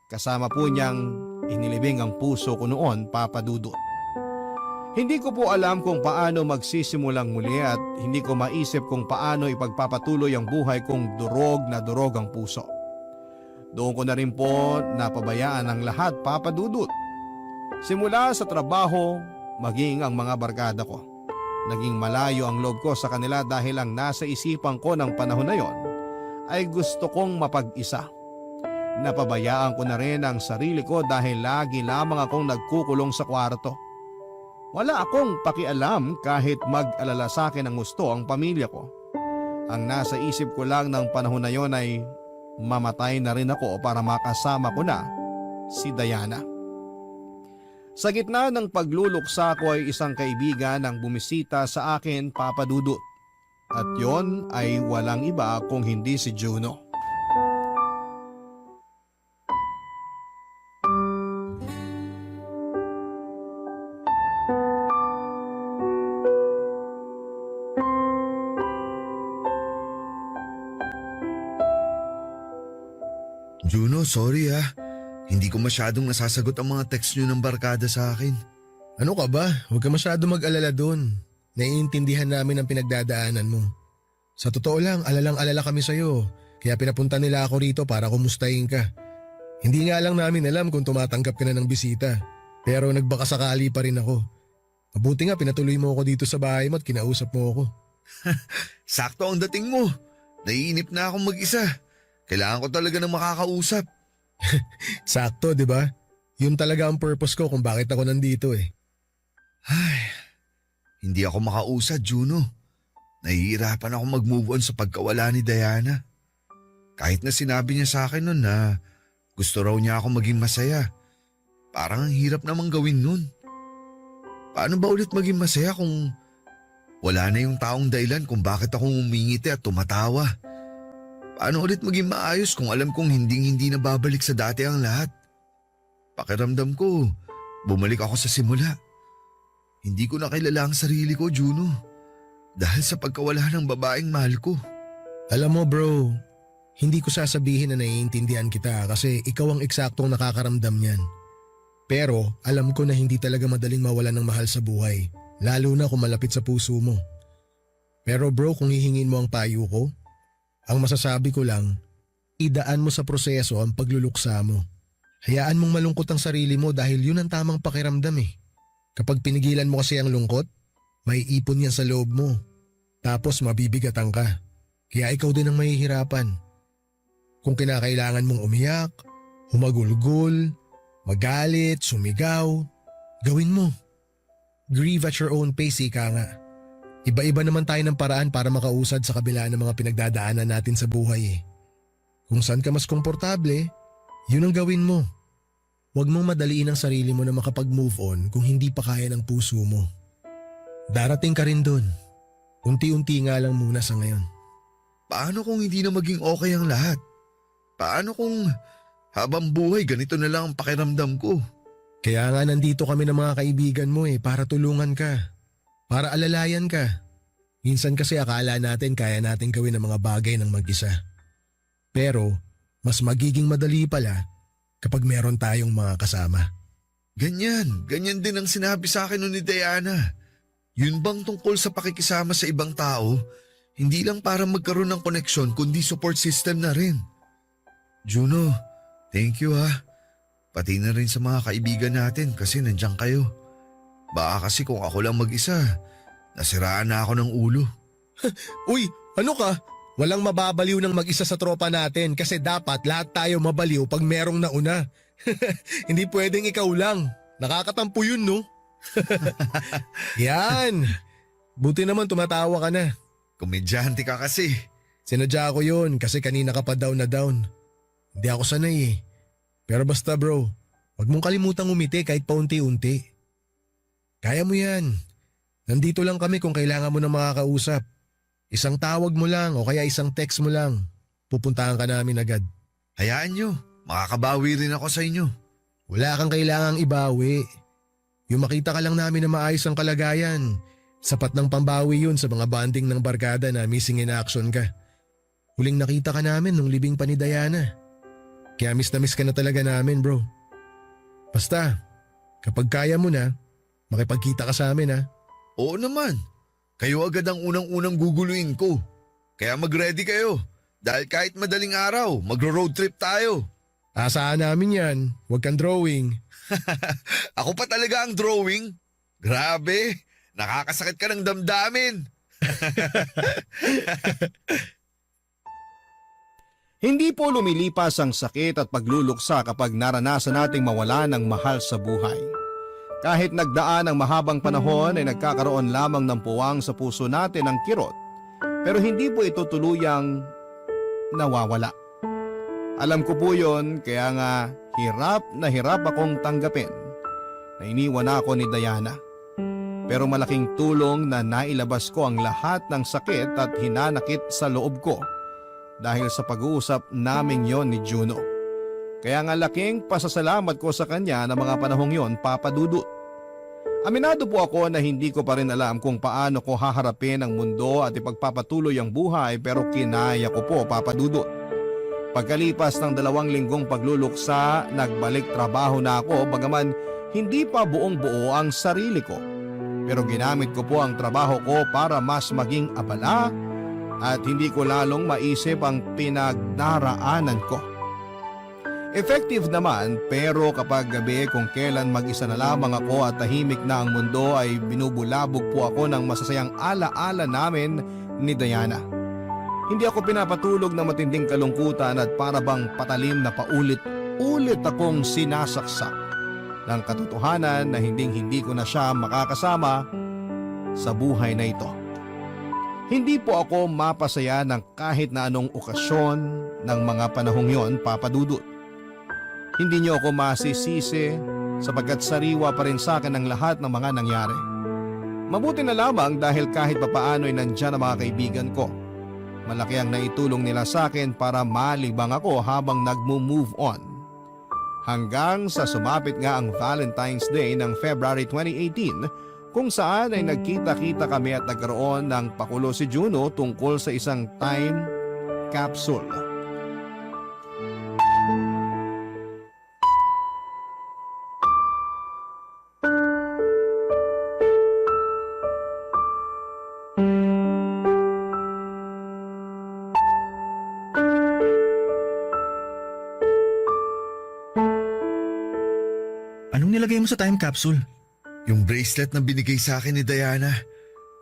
Kasama po niyang inilibing ang puso ko noon, Papa Dudut. Hindi ko po alam kung paano magsisimulang muli at hindi ko maisip kung paano ipagpapatuloy ang buhay kung durog na durog ang puso. Doon ko na rin po napabayaan ang lahat, Papa Dudut. Simula sa trabaho, maging ang mga barkada ko. Naging malayo ang loob ko sa kanila dahil ang nasa isipan ko ng panahon na yon ay gusto kong mapag-isa. Napabayaan ko na rin ang sarili ko dahil lagi lamang akong nagkukulong sa kwarto. Wala akong pakialam kahit mag-alala sa akin ang gusto ang pamilya ko. Ang nasa isip ko lang ng panahon na yon ay mamatay na rin ako para makasama ko na si Diana. Sa gitna ng pagluluksa ko ay isang kaibigan ang bumisita sa akin, Papa Dudut. At yon ay walang iba kung hindi si Juno. Juno, sorry ah. Hindi ko masyadong nasasagot ang mga text nyo ng barkada sa akin. Ano ka ba? Huwag ka masyado mag-alala doon. Naiintindihan namin ang pinagdadaanan mo. Sa totoo lang, alalang-alala kami sa'yo. Kaya pinapunta nila ako rito para kumustahin ka. Hindi nga lang namin alam kung tumatanggap ka na ng bisita. Pero nagbakasakali pa rin ako. Mabuti nga pinatuloy mo ako dito sa bahay mo at kinausap mo ako. Sakto ang dating mo. Naiinip na akong mag-isa. Kailangan ko talaga ng makakausap. Sakto, di ba? Yun talaga ang purpose ko kung bakit ako nandito eh. Ay, hindi ako makausad, Juno. Nahihirapan ako mag-move on sa pagkawala ni Diana. Kahit na sinabi niya sa akin nun na gusto raw niya ako maging masaya. Parang ang hirap namang gawin nun. Paano ba ulit maging masaya kung wala na yung taong dahilan kung bakit ako umingiti at tumatawa? Paano ulit maging maayos kung alam kong hindi na babalik sa dati ang lahat? Pakiramdam ko, bumalik ako sa simula. Hindi ko na kilala ang sarili ko, Juno. Dahil sa pagkawala ng babaeng mahal ko. Alam mo bro, hindi ko sasabihin na naiintindihan kita kasi ikaw ang eksaktong nakakaramdam niyan. Pero alam ko na hindi talaga madaling mawalan ng mahal sa buhay, lalo na kung malapit sa puso mo. Pero bro, kung hihingin mo ang payo ko, ang masasabi ko lang, idaan mo sa proseso ang pagluluksa mo. Hayaan mong malungkot ang sarili mo dahil yun ang tamang pakiramdam eh. Kapag pinigilan mo kasi ang lungkot, may ipon yan sa loob mo. Tapos mabibigatan ka. Kaya ikaw din ang mahihirapan. Kung kinakailangan mong umiyak, humagulgol, magalit, sumigaw, gawin mo. Grieve at your own pace, ika nga. Iba-iba naman tayo ng paraan para makausad sa kabila ng mga pinagdadaanan natin sa buhay eh. Kung saan ka mas komportable, yun ang gawin mo. Huwag mong madaliin ang sarili mo na makapag-move on kung hindi pa kaya ng puso mo. Darating ka rin dun. Unti-unti nga lang muna sa ngayon. Paano kung hindi na maging okay ang lahat? Paano kung habang buhay ganito na lang ang pakiramdam ko? Kaya nga nandito kami ng mga kaibigan mo para tulungan ka. Para alalayan ka. Minsan kasi akala natin kaya natin gawin ang mga bagay ng mag-isa. Pero mas magiging madali pala kapag meron tayong mga kasama. Ganyan din ang sinabi sa akin ni Diana. Yun bang tungkol sa pakikisama sa ibang tao, hindi lang para magkaroon ng koneksyon kundi support system na rin. Juno, thank you ha. Pati na rin sa mga kaibigan natin kasi nandiyan kayo. Baka kasi kung ako lang mag-isa, nasiraan na ako ng ulo. Uy, ano ka? Walang mababaliw ng mag-isa sa tropa natin kasi dapat lahat tayo mabaliw pag merong nauna. Hindi pwedeng ikaw lang. Nakakatampo yun, no? Yan. Buti naman tumatawa ka na. Komedyante ka kasi. Sinadya ko yun kasi kanina ka pa down na down. Hindi ako sanay Pero basta bro, wag mong kalimutang umiti kahit paunti-unti. Kaya mo yan. Nandito lang kami kung kailangan mo ng makakausap. Isang tawag mo lang o kaya isang text mo lang. Pupuntahan ka namin agad. Hayaan nyo, makakabawi rin ako sa inyo. Wala kang kailangang ibawi. Yung makita ka lang namin na maayos ang kalagayan. Sapat ng pambawi yun sa mga banding ng barkada na missing in action ka. Huling nakita ka namin nung libing pa ni Diana. Kaya miss na miss ka na talaga namin bro. Basta, kapag kaya mo na, makipagkita ka sa amin ha. Oo naman. Kayo agad ang unang-unang guguluin ko. Kaya mag-ready kayo. Dahil kahit madaling araw, magro-road trip tayo. Asahan namin yan. Huwag kang drawing. Ako pa talaga ang drawing. Grabe, nakakasakit ka ng damdamin. Hindi po lumilipas ang sakit at pagluluksa kapag naranasan nating mawala ng mahal sa buhay. Kahit nagdaan ang mahabang panahon ay nagkakaroon lamang ng puwang sa puso natin ang kirot, pero hindi po ito tuluyang nawawala. Alam ko po yon, kaya nga hirap akong tanggapin na iniwan ako ni Diana. Pero malaking tulong na nailabas ko ang lahat ng sakit at hinanakit sa loob ko dahil sa pag-uusap namin yon ni Juno. Kaya nga laking pasasalamat ko sa kanya na mga panahong yon, Papa Dudut. Aminado po ako na hindi ko pa rin alam kung paano ko haharapin ang mundo at ipagpapatuloy ang buhay, pero kinaya ko po, Papa Dudut. Pagkalipas ng 2 linggong pagluluksa, nagbalik trabaho na ako bagaman hindi pa buong buo ang sarili ko. Pero ginamit ko po ang trabaho ko para mas maging abala at hindi ko lalong maisip ang pinagdaraanan ko. Effective naman, pero kapag gabi kung kailan mag-isa na lamang ako at tahimik na ang mundo ay binubulabog po ako ng masasayang alaala namin ni Diana. Hindi ako pinapatulog ng matinding kalungkutan at para bang patalim na paulit-ulit akong sinasaksak ng katotohanan na hindi ko na siya makakasama sa buhay na ito. Hindi po ako mapasaya ng kahit na anong okasyon ng mga panahong yon, Papa Dudut. Hindi niyo ako masisisi sapagkat sariwa pa rin sa akin ang lahat ng mga nangyari. Mabuti na lamang dahil kahit papaano ay nandyan ang mga kaibigan ko. Malaki ang naitulong nila sa akin para malibang ako habang nagmo-move on. Hanggang sa sumapit nga ang Valentine's Day ng February 2018 kung saan ay nagkita-kita kami at nagkaroon ng pakulo si Juno tungkol sa isang time capsule. Anong nilagay mo sa time capsule? Yung bracelet na binigay sa akin ni Diana.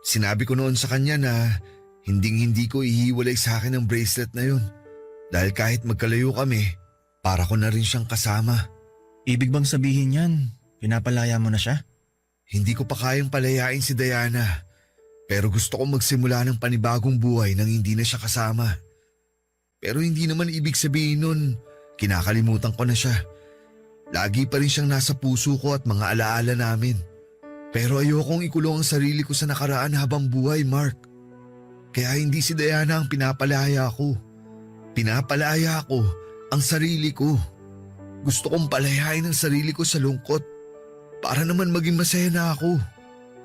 Sinabi ko noon sa kanya na hindi ko ihiwalay sa akin ang bracelet na yun. Dahil kahit magkalayo kami, para ko na rin siyang kasama. Ibig bang sabihin yan, pinapalaya mo na siya? Hindi ko pa kayang palayain si Diana. Pero gusto kong magsimula ng panibagong buhay nang hindi na siya kasama. Pero hindi naman ibig sabihin nun, kinakalimutan ko na siya. Lagi pa rin siyang nasa puso ko at mga alaala namin. Pero ayokong ikulong ang sarili ko sa nakaraan habang buhay, Mark. Kaya hindi si Diana ang pinapalaya ko. Pinapalaya ko ang sarili ko. Gusto kong palayain ang sarili ko sa lungkot para naman maging masaya na ako.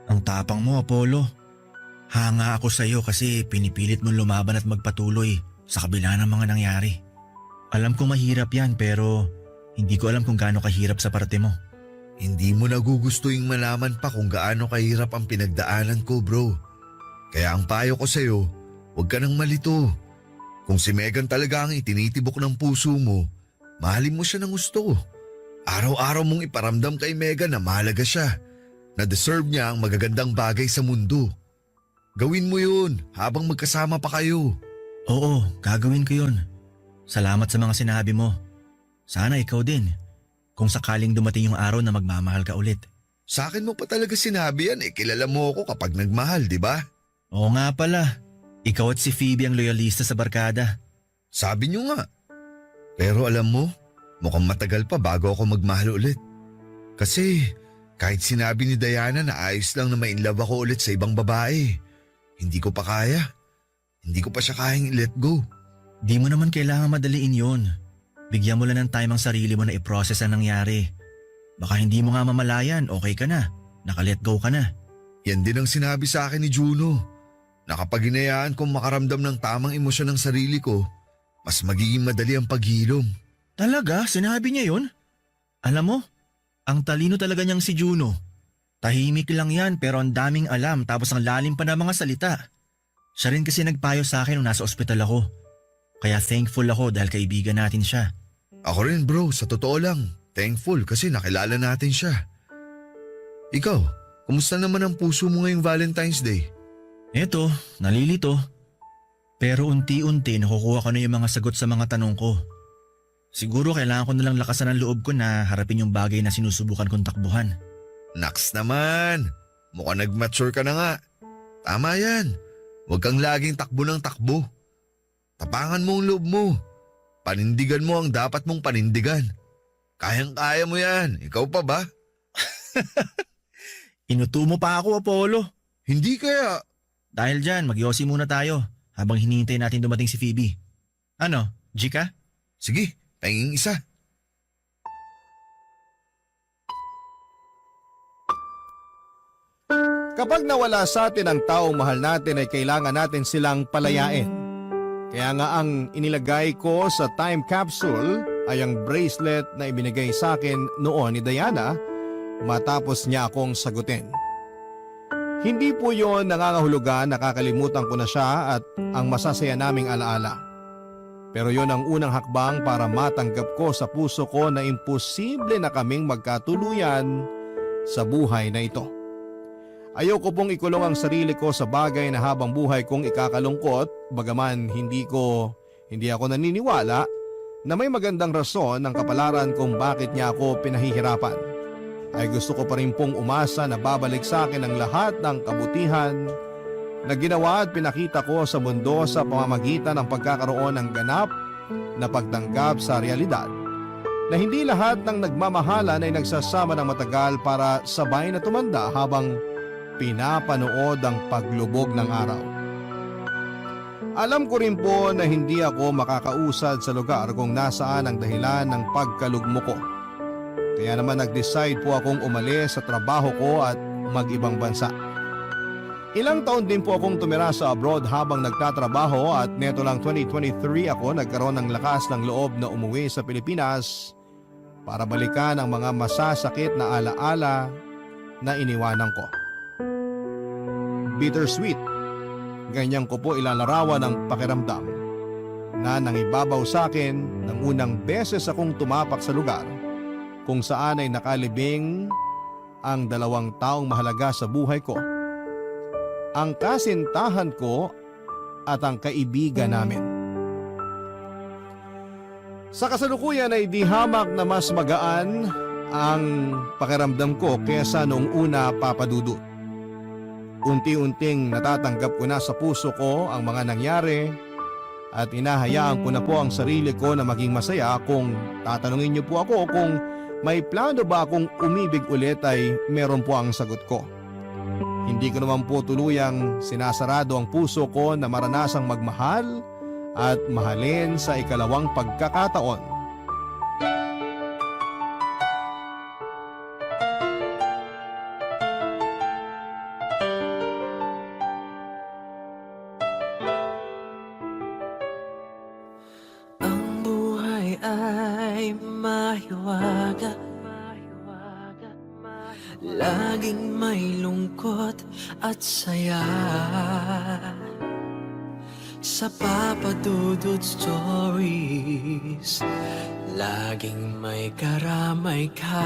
Ang tapang mo, Apollo. Hanga ako sa iyo kasi pinipilit mong lumaban at magpatuloy sa kabila ng mga nangyari. Alam kong mahirap yan pero hindi ko alam kung gaano kahirap sa parte mo. Hindi mo nagugustuhin malaman pa kung gaano kahirap ang pinagdaanan ko, bro. Kaya ang payo ko sa'yo, huwag ka nang malito. Kung si Megan talaga ang itinitibok ng puso mo, mahalin mo siya ng gusto. Araw-araw mong iparamdam kay Megan na mahalaga siya, na deserve niya ang magagandang bagay sa mundo. Gawin mo yun habang magkasama pa kayo. Oo, gagawin ko yun. Salamat sa mga sinabi mo. Sana ikaw din. Kung sakaling dumating yung araw na magmamahal ka ulit. Sa akin mo pa talaga sinabi yan kilala mo ako kapag nagmahal, di ba? Oo nga pala. Ikaw at si Phoebe ang loyalista sa barkada. Sabi niyo nga. Pero alam mo, mukhang matagal pa bago ako magmahal ulit. Kasi kahit sinabi ni Diana na ayos lang na ma-inlove ako ulit sa ibang babae, hindi ko pa kaya. Hindi ko pa siya kayang i-let go. Di mo naman kailangan madaliin yon. Bigyan mo lang ng time ang sarili mo na i-process ang nangyari. Baka hindi mo nga mamalayan, okay ka na. Naka-let go ka na. Yan din ang sinabi sa akin ni Juno. Na kapag hinayaan kong makaramdam ng tamang emosyon ng sarili ko, mas magiging madali ang paghilom. Talaga? Sinabi niya yon? Alam mo, ang talino talaga niyang si Juno. Tahimik lang yan pero ang daming alam tapos ang lalim pa ng mga salita. Siya rin kasi nagpayo sa akin nung nasa ospital ako. Kaya thankful ako dahil kaibigan natin siya. Ako rin bro, sa totoo lang. Thankful kasi nakilala natin siya. Ikaw, kumusta naman ang puso mo ngayong Valentine's Day? Eto, nalilito. Pero unti-unti nakukuha ko na yung mga sagot sa mga tanong ko. Siguro kailangan ko nalang lakasan ang loob ko na harapin yung bagay na sinusubukan kong takbuhan. Naks naman, mukhang nag-mature ka na nga. Tama yan, huwag kang laging takbo ng takbo. Tapangan mo ang loob mo. Panindigan mo ang dapat mong panindigan. Kayang-kaya mo yan, ikaw pa ba? Inuto mo pa ako, Apollo. Hindi kaya. Dahil dyan, magyosi muna tayo habang hinihintay natin dumating si Phoebe. Ano, G ka? Sige, pahinging isa. Kapag nawala sa atin ang taong mahal natin ay kailangan natin silang palayain. Kaya nga ang inilagay ko sa time capsule ay ang bracelet na ibinigay sa akin noon ni Diana matapos niya akong sagutin. Hindi po yon nangangahulugan, nakakalimutan ko na siya at ang masasaya naming alaala. Pero yon ang unang hakbang para matanggap ko sa puso ko na imposible na kaming magkatuluyan sa buhay na ito. Ayoko pong ikulong ang sarili ko sa bagay na habang buhay kong ikakalungkot, bagaman hindi ako naniniwala na may magandang rason ng kapalaran kung bakit niya ako pinahihirapan. Ay gusto ko pa rin pong umasa na babalik sa akin ang lahat ng kabutihan na ginawa at pinakita ko sa mundo sa pamamagitan ng pagkakaroon ng ganap na pagtanggap sa realidad na hindi lahat ng nagmamahalan ay nagsasama ng matagal para sabay na tumanda habang pinapanood ang paglubog ng araw. Alam ko rin po na hindi ako makakausad sa lugar kung nasaan ang dahilan ng pagkalugmo ko. Kaya naman nag-decide po akong umalis sa trabaho ko at mag-ibang bansa. Ilang taon din po akong tumira sa abroad habang nagtatrabaho at neto lang 2023 ako nagkaroon ng lakas ng loob na umuwi sa Pilipinas para balikan ang mga masasakit na alaala na iniwanan ko. Bittersweet, ganyan ko po ilalarawan ang pakiramdam na nangibabaw sa akin ng unang beses akong tumapak sa lugar kung saan ay nakalibing ang 2 taong mahalaga sa buhay ko. Ang kasintahan ko at ang kaibigan namin. Sa kasalukuyan ay di hamak na mas magaan ang pakiramdam ko kesa noong una, Papa Dudut. Unti-unting natatanggap ko na sa puso ko ang mga nangyari at inahayaan ko na po ang sarili ko na maging masaya. Kung tatanungin niyo po ako kung may plano ba akong umibig ulit ay meron po ang sagot ko. Hindi ko naman po tuluyang sinasarado ang puso ko na maranasang magmahal at mahalin sa ikalawang pagkakataon. Ang buhay ay mahiwaga, laging may lungkot at saya. Sa Papa Dudut Stories, laging may karamay ka.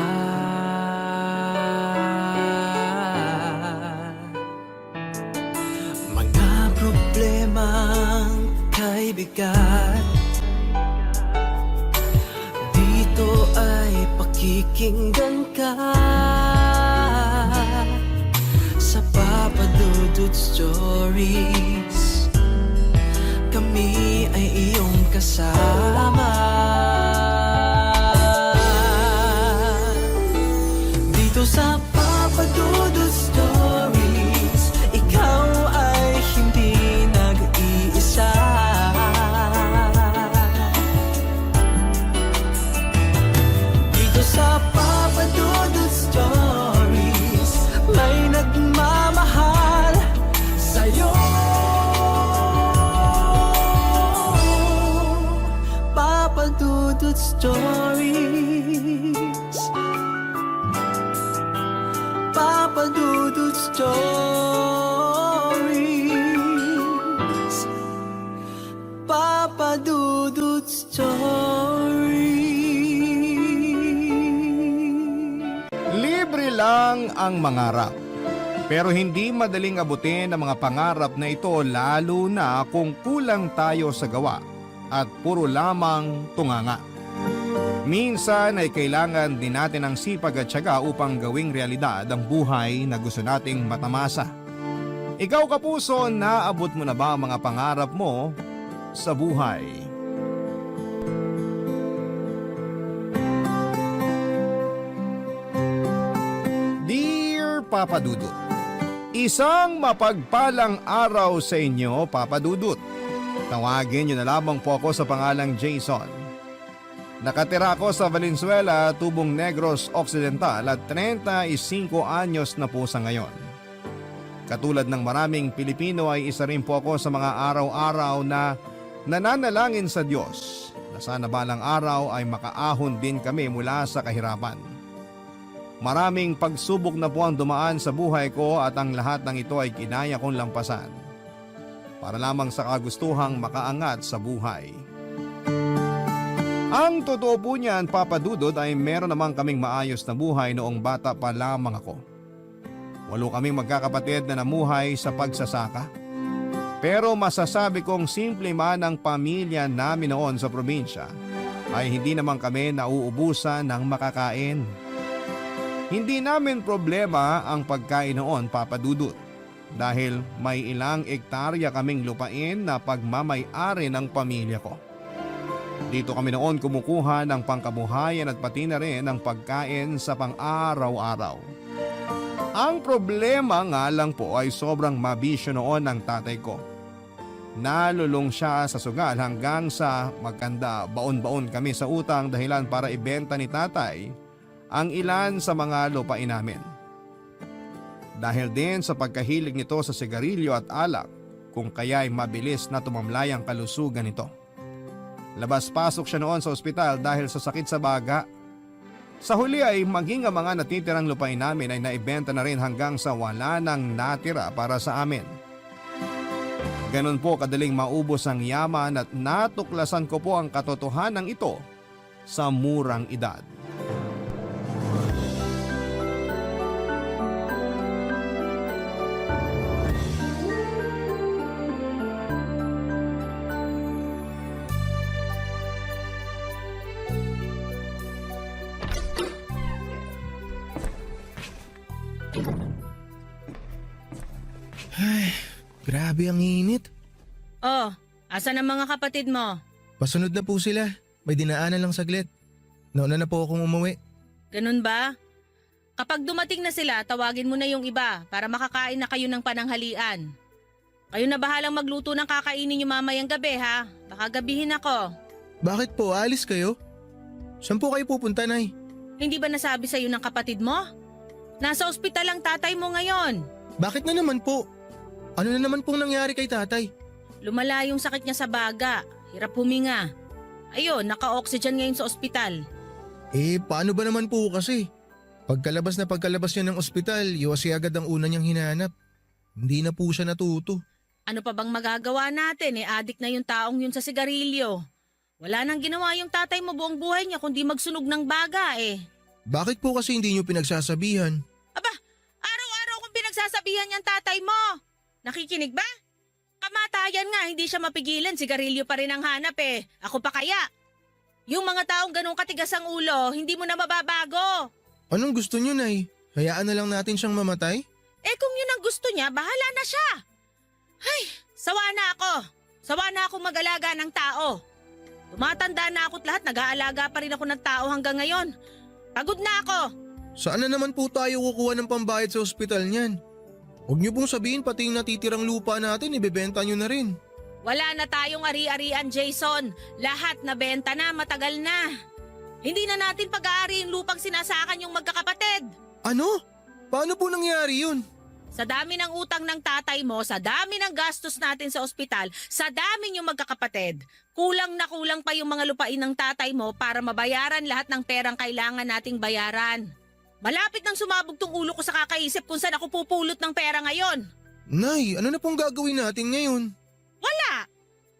Mga problemang kay bigat, dito ay pakikinggan ka. Sa Papa Dudut Stories, kami ay iyong kasama. Dito sa Papa Dudut Stories, ikaw ay hindi nag-iisa. Dito sa Papa Dudut Stories, may nagmamahal sa'yo. Papa Dudut Stories, Papa Dudut Stories, Papa Dudut Stories. Libre lang ang mangarap. Pero hindi madaling abutin ang mga pangarap na ito, lalo na kung kulang tayo sa gawa at puro lamang tunganga. Minsan ay kailangan din natin ng sipag at tiyaga upang gawing realidad ang buhay na gusto nating matamasa. Ikaw, kapuso, naabot mo na ba ang mga pangarap mo sa buhay? Dear Papa Dudut, isang mapagpalang araw sa inyo, Papa Dudut. Tawagin niyo na lamang po ako sa pangalang Jason. Nakatira ako sa Valenzuela, Tubong Negros Occidental at 35 anyos na po sa ngayon. Katulad ng maraming Pilipino ay isa rin po ako sa mga araw-araw na nananalangin sa Diyos na sana balang araw ay makaahon din kami mula sa kahirapan. Maraming pagsubok na po ang dumaan sa buhay ko at ang lahat ng ito ay kinaya kong lampasan para lamang sa kagustuhang makaangat sa buhay. Ang totoo po niyan, Papa Dudut, ay meron naman kaming maayos na buhay noong bata pa lamang ako. 8 kaming magkakapatid na namuhay sa pagsasaka. Pero masasabi kong simple man ang pamilya namin noon sa probinsya, ay hindi naman kami nauubusan ng makakain. Hindi namin problema ang pagkain noon, Papa Dudut, dahil may ilang ektarya kaming lupain na pagmamay-ari ng pamilya ko. Dito kami noon kumukuha ng pangkabuhayan at pati na rin ng pagkain sa pang-araw-araw. Ang problema nga lang po ay sobrang mabisyo noon ng tatay ko. Nalulong siya sa sugal hanggang sa magkanda baon-baon kami sa utang dahilan para ibenta ni tatay ang ilan sa mga lupain namin. Dahil din sa pagkahilig nito sa sigarilyo at alak, kung kaya'y mabilis na tumamlay ang kalusugan nito. Labas-pasok siya noon sa ospital dahil sa sakit sa baga. Sa huli ay maging ang mga natitirang lupain namin ay naibenta na rin hanggang sa wala nang natira para sa amin. Ganon po kadaling maubos ang yaman at natuklasan ko po ang katotohanan ito sa murang edad. Grabe ang init. Oh, asan ang mga kapatid mo? Pasunod na po sila. May dinaanan lang saglit. Nauna na po akong umuwi. Ganun ba? Kapag dumating na sila, tawagin mo na yung iba para makakain na kayo ng pananghalian. Kayo na bahalang magluto ng kakainin nyo mamayang gabi ha. Baka gabihin ako. Bakit po? Alis kayo? Saan po kayo pupunta, Nay? Hindi ba nasabi sa'yo ng kapatid mo? Nasa ospital ang tatay mo ngayon. Bakit na naman po? Ano na naman pong nangyari kay tatay? Lumala yung sakit niya sa baga. Hirap huminga. Ayun, naka-oxygen ngayon sa ospital. Paano ba naman po kasi? Pagkalabas niya ng ospital, Yossi agad ang una niyang hinanap. Hindi na po siya natuto. Ano pa bang magagawa natin? Adik na yung taong yun sa sigarilyo. Wala nang ginawa yung tatay mo buong buhay niya kundi magsunog ng baga Bakit po kasi hindi niyo pinagsasabihan? Aba, araw-araw kong pinagsasabihan yung tatay mo. Nakikinig ba? Kamatayan nga, hindi siya mapigilan. Sigarilyo pa rin ang hanap Ako pa kaya? Yung mga taong ganun katigas ang ulo, hindi mo na mababago. Anong gusto niyo, Nay? Hayaan na lang natin siyang mamatay? Kung yun ang gusto niya, bahala na siya. Ay, sawa na ako. Sawa na akong mag-alaga ng tao. Tumatanda na ako't lahat, nag-aalaga pa rin ako ng tao hanggang ngayon. Pagod na ako. Saan na naman po tayo kukuha ng pambayad sa ospital niyan? Huwag niyo pong sabihin pati yung natitirang lupa natin, ibebenta niyo na rin. Wala na tayong ari-arian, Jason. Lahat na benta na, matagal na. Hindi na natin pag-aari yung lupang sinasakan yung magkakapatid. Ano? Paano po nangyari yun? Sa dami ng utang ng tatay mo, sa dami ng gastos natin sa ospital, sa dami yung magkakapatid, kulang na kulang pa yung mga lupain ng tatay mo para mabayaran lahat ng perang kailangan nating bayaran. Malapit nang sumabog tong ulo ko sa kakaisip kung saan ako pupulot ng pera ngayon. Nay, ano na pong gagawin natin ngayon? Wala!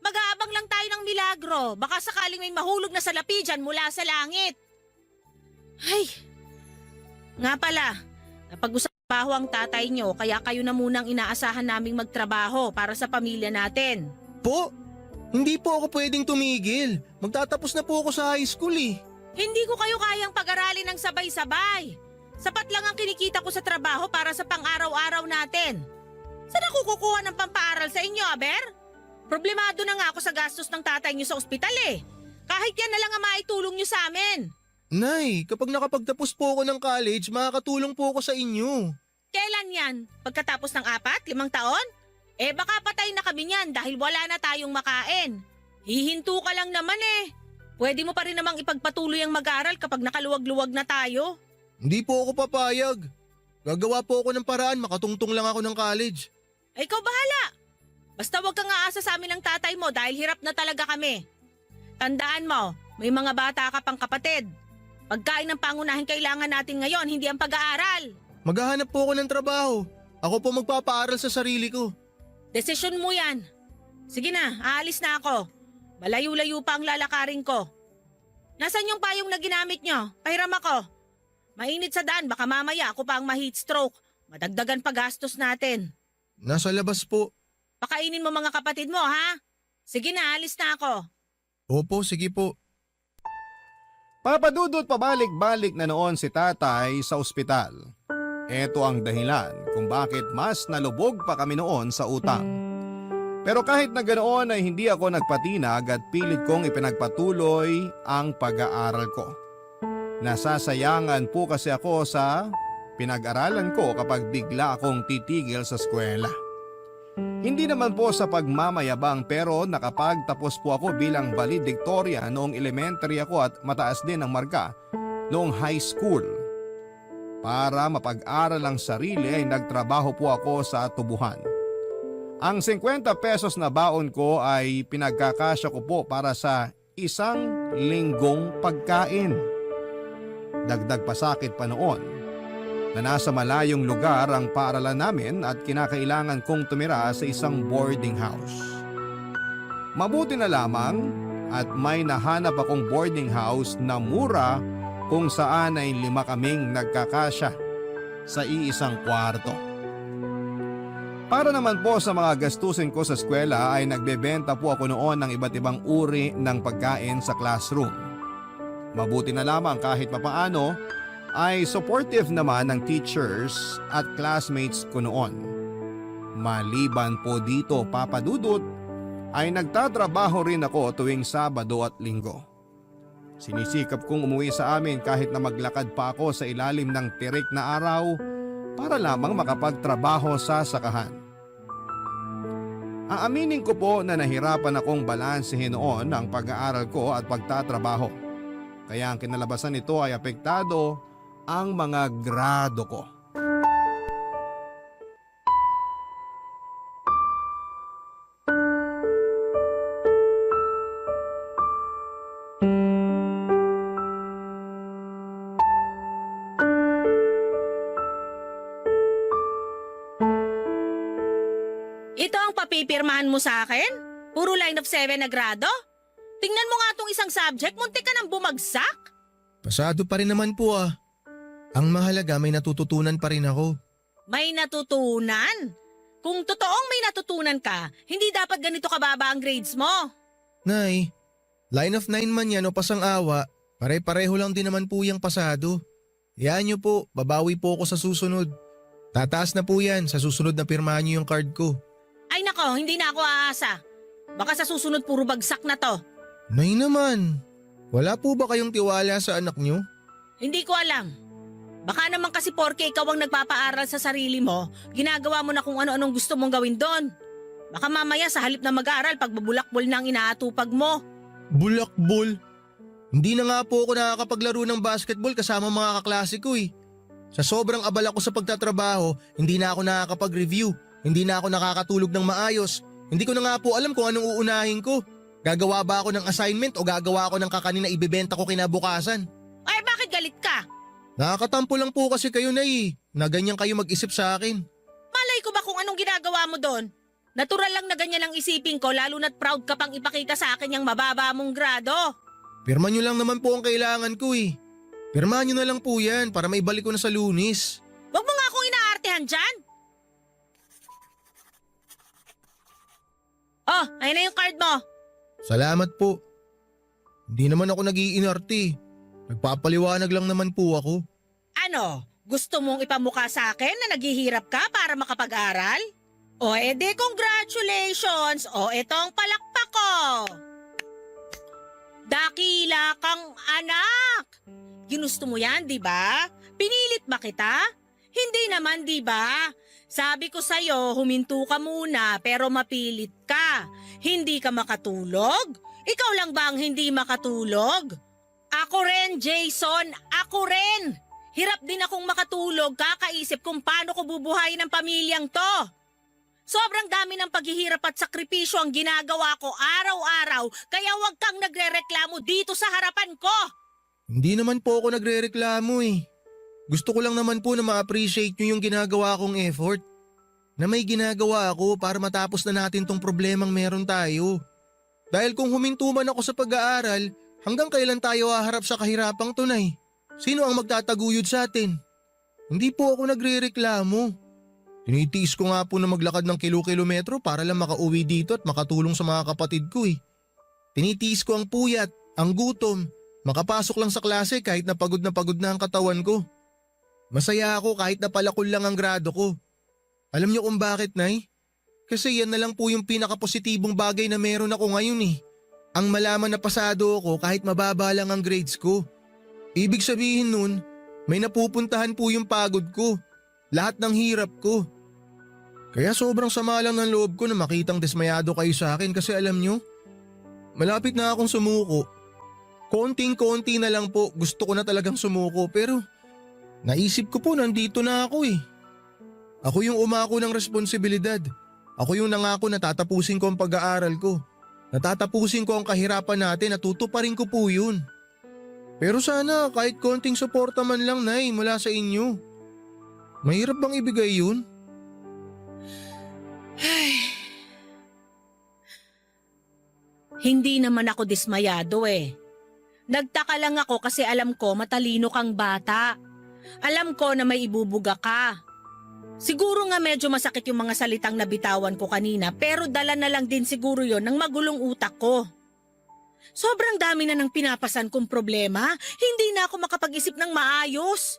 Mag-aabang lang tayo ng milagro. Baka sakaling may mahulog na salapi dyan mula sa langit. Ay! Nga pala, napag-usapan ang tatay nyo kaya kayo na munang inaasahan naming magtrabaho para sa pamilya natin. Po? Hindi po ako pwedeng tumigil. Magtatapos na po ako sa high school Hindi ko kayo kayang pag-aralin ng sabay-sabay. Sapat lang ang kinikita ko sa trabaho para sa pang-araw-araw natin. Saan ako kukuha ng pampaaral sa inyo, Aber? Problemado na nga ako sa gastos ng tatay nyo sa ospital Kahit yan na lang ang maitulong nyo sa amin. Nay, kapag nakapagtapos po ako ng college, makakatulong po ako sa inyo. Kailan yan? Pagkatapos ng 4, 5 taon? Baka patay na kami niyan dahil wala na tayong makain. Hihinto ka lang naman Pwede mo pa rin namang ipagpatuloy ang mag-aaral kapag nakaluwag-luwag na tayo. Hindi po ako papayag. Gagawa po ako ng paraan, makatungtong lang ako ng college. Ikaw bahala. Basta wag kang aasa sa amin ng tatay mo dahil hirap na talaga kami. Tandaan mo, may mga bata ka pang kapatid. Pagkain ng pangunahin kailangan natin ngayon, hindi ang pag-aaral. Maghahanap po ako ng trabaho. Ako po magpapaaral sa sarili ko. Desisyon mo yan. Sige na, aalis na ako. Malayo-layo pa ang lalakarin ko. Nasaan yung payong na ginamit nyo? Pahiram ako. Mainit sa daan, baka mamaya ako pa ang ma-heat stroke. Madagdagan pa gastos natin. Nasa labas po. Pakainin mo mga kapatid mo, ha? Sige na, alis na ako. Opo, sige po. Papadudot pabalik-balik na noon si tatay sa ospital. Ito ang dahilan kung bakit mas nalubog pa kami noon sa utang. Pero kahit na ganoon ay hindi ako nagpatinag at pilit kong ipinagpatuloy ang pag-aaral ko. Nasasayangan po kasi ako sa pinag-aralan ko kapag bigla akong titigil sa eskwela. Hindi naman po sa pagmamayabang pero nakapagtapos po ako bilang valedictorian noong elementary ako at mataas din ang marka noong high school. Para mapag-aral ang sarili ay nagtrabaho po ako sa tubuhan. Ang 50 pesos na baon ko ay pinagkakasya ko po para sa isang linggong pagkain. Dagdag pasakit pa noon na nasa malayong lugar ang paaralan namin at kinakailangan kong tumira sa isang boarding house. Mabuti na lamang at may nahanap akong boarding house na mura kung saan ay 5 kaming nagkakasya sa iisang kwarto. Para naman po sa mga gastusin ko sa eskwela ay nagbebenta po ako noon ng iba't ibang uri ng pagkain sa classroom. Mabuti na lamang kahit papaano ay supportive naman ng teachers at classmates ko noon. Maliban po dito, Papa Dudut, ay nagtatrabaho rin ako tuwing Sabado at Linggo. Sinisikap kong umuwi sa amin kahit na maglakad pa ako sa ilalim ng tirik na araw para lamang makapagtrabaho sa sakahan. Aaminin ko po na nahirapan akong balansehin noon ang pag-aaral ko at pagtatrabaho. Kaya ang kinalabasan nito ay apektado ang mga grado ko. Ito ang papipirmahan mo sa akin? Puro line of 7 na grado? Tingnan mo nga tong isang subject, muntik ka nang bumagsak. Pasado pa rin naman po ah. Ang mahalaga may natututunan pa rin ako. May natutunan? Kung totoong may natutunan ka, hindi dapat ganito kababa ang grades mo. Nay, line of 9 man yan o pasang-awa, pare-pareho lang din naman po yung pasado. Yan niyo po, babawi po ako sa susunod. Tataas na po yan, sa susunod na pirmahan niyo yung card ko. Ay nako, hindi na ako aasa. Baka sa susunod puro bagsak na to. Nay naman, wala po ba kayong tiwala sa anak niyo? Hindi ko alam. Baka naman kasi porke ikaw ang nagpapaaral sa sarili mo, ginagawa mo na kung ano-anong gusto mong gawin doon. Baka mamaya sa halip na mag-aaral, pagbubulakbol na ang inaatupag mo. Bulakbol? Hindi na nga po ako nakakapaglaro ng basketball kasama mga kaklase ko eh. Sa sobrang abala ko sa pagtatrabaho, hindi na ako nakakapag-review. Hindi na ako nakakatulog ng maayos. Hindi ko na nga po alam kung anong uunahin ko. Gagawa ba ako ng assignment o gagawa ako ng kakanin na ibebenta ko kinabukasan? Ay bakit galit ka? Nakakatampo lang po kasi kayo na na ganyan kayo mag-isip sa akin. Malay ko ba kung anong ginagawa mo doon? Natural lang na ganyan ang isipin ko lalo na't proud ka pang ipakita sa akin yung mababa mong grado. Pirma nyo lang naman po ang kailangan ko eh. Pirma nyo na lang po yan para may balik ko na sa Lunis. Huwag mo nga akong inaartehan dyan. Oh, ayun na yung card mo. Salamat po. Hindi naman ako nag-iinarte. Nagpapaliwanag lang naman po ako. Ano? Gusto mong ipamukha sa akin na naghihirap ka para makapag-aral? O edi congratulations! O etong palakpak ko! Dakila kang anak! Ginusto mo yan, di ba? Pinilit ba kita? Hindi naman, di ba? Sabi ko sa'yo, huminto ka muna pero mapilit ka. Hindi ka makatulog? Ikaw lang ba ang hindi makatulog? Ako rin, Jason. Ako rin. Hirap din akong makatulog, kakaisip kung paano ko bubuhayin ang pamilyang to. Sobrang dami ng paghihirap at sakripisyo ang ginagawa ko araw-araw, kaya huwag kang nagrereklamo dito sa harapan ko. Hindi naman po ako nagrereklamo eh. Gusto ko lang naman po na ma-appreciate nyo yung ginagawa kong effort. Na may ginagawa ako para matapos na natin tong problemang meron tayo. Dahil kung huminto man ako sa pag-aaral, hanggang kailan tayo haharap sa kahirapang tunay? Sino ang magtataguyod sa atin? Hindi po ako nagrereklamo. Tinitiis ko nga po na maglakad ng kilo-kilometro para lang makauwi dito at makatulong sa mga kapatid ko eh. Tinitiis ko ang puyat, ang gutom, makapasok lang sa klase kahit na pagod na ang katawan ko. Masaya ako kahit na palakol lang ang grado ko. Alam niyo kung bakit, Nay? Kasi yan na lang po yung pinakapositibong bagay na meron ako ngayon eh. Ang malaman na pasado ako kahit mababa lang ang grades ko. Ibig sabihin nun, may napupuntahan po yung pagod ko. Lahat ng hirap ko. Kaya sobrang sama lang ng loob ko na makitang dismayado kayo sa akin kasi alam nyo, malapit na akong sumuko. Konting-konti na lang po gusto ko na talagang sumuko pero naisip ko po nandito na ako eh. Ako yung umako ng responsibilidad. Ako yung nangako na tatapusin ko ang pag-aaral ko. Natatapusin ko ang kahirapan natin at tutuparin ko po yun. Pero sana kahit konting suporta man lang, Nay, mula sa inyo. Mahirap bang ibigay yun? Hindi naman ako dismayado eh. Nagtaka lang ako kasi alam ko matalino kang bata. Alam ko na may ibubuga ka. Siguro nga medyo masakit yung mga salitang nabitawan ko kanina pero dala na lang din siguro yon ng magulong utak ko. Sobrang dami na ng pinapasan kong problema, hindi na ako makapag-isip ng maayos.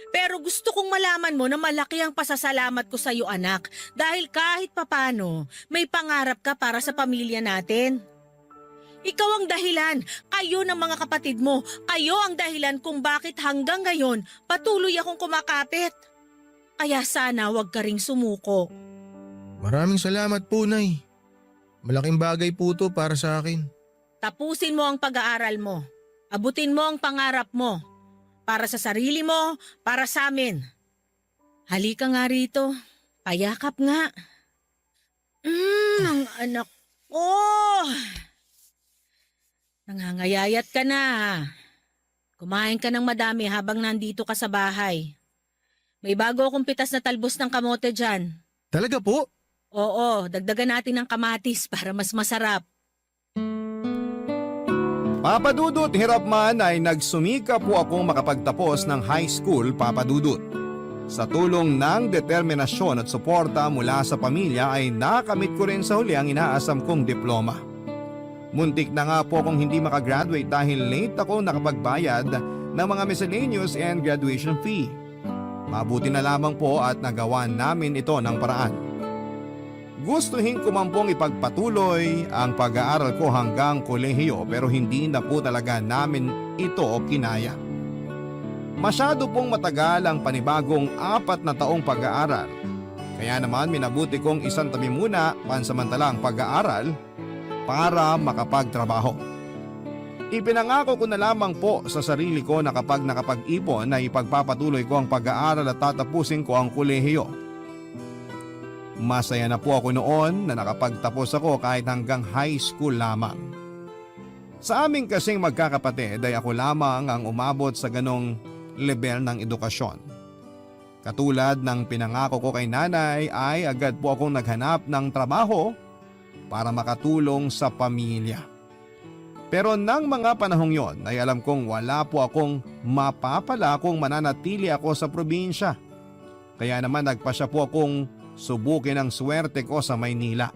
Pero gusto kong malaman mo na malaki ang pasasalamat ko sa iyo, anak. Dahil kahit papano, may pangarap ka para sa pamilya natin. Ikaw ang dahilan, kayo ng mga kapatid mo, kayo ang dahilan kung bakit hanggang ngayon patuloy akong kumakapit. Kaya sana wag ka ring sumuko. Maraming salamat po, Nay. Malaking bagay po to para sa akin. Tapusin mo ang pag-aaral mo. Abutin mo ang pangarap mo. Para sa sarili mo, para sa amin. Halika nga rito. Payakap nga. Ang anak ko. Nangangayayat ka na. Kumain ka ng madami habang nandito ka sa bahay. May bago akong pitas na talbos ng kamote dyan. Talaga po? Oo, dagdagan natin ng kamatis para mas masarap. Papa Dudut, hirap man ay nagsumika po akong makapagtapos ng high school, Papa Dudut. Sa tulong ng determinasyon at suporta mula sa pamilya ay nakamit ko rin sa huli ang inaasam kong diploma. Muntik na nga po akong hindi makagraduate dahil late ako nakapagbayad ng mga miscellaneous and graduation fee. Mabuti na lamang po at nagawa namin ito ng paraan. Gustuhin ko man pong ipagpatuloy ang pag-aaral ko hanggang kolehiyo pero hindi na po talaga namin ito kinaya. Masyado pong matagal ang panibagong 4 na taong pag-aaral. Kaya naman minabuti kong isang tabi muna pansamantalang pag-aaral para makapagtrabaho. Ipinangako ko na lamang po sa sarili ko na kapag nakapag-ipon na ipagpapatuloy ko ang pag-aaral at tatapusin ko ang kolehiyo. Masaya na po ako noon na nakapagtapos ako kahit hanggang high school lamang. Sa aming kasing magkakapatid ay ako lamang ang umabot sa ganong level ng edukasyon. Katulad ng pinangako ko kay nanay ay agad po akong naghanap ng trabaho para makatulong sa pamilya. Pero nang mga panahong yon ay alam kong wala po akong mapapala kung mananatili ako sa probinsya. Kaya naman nagpasya po akong subukin ang swerte ko sa Maynila.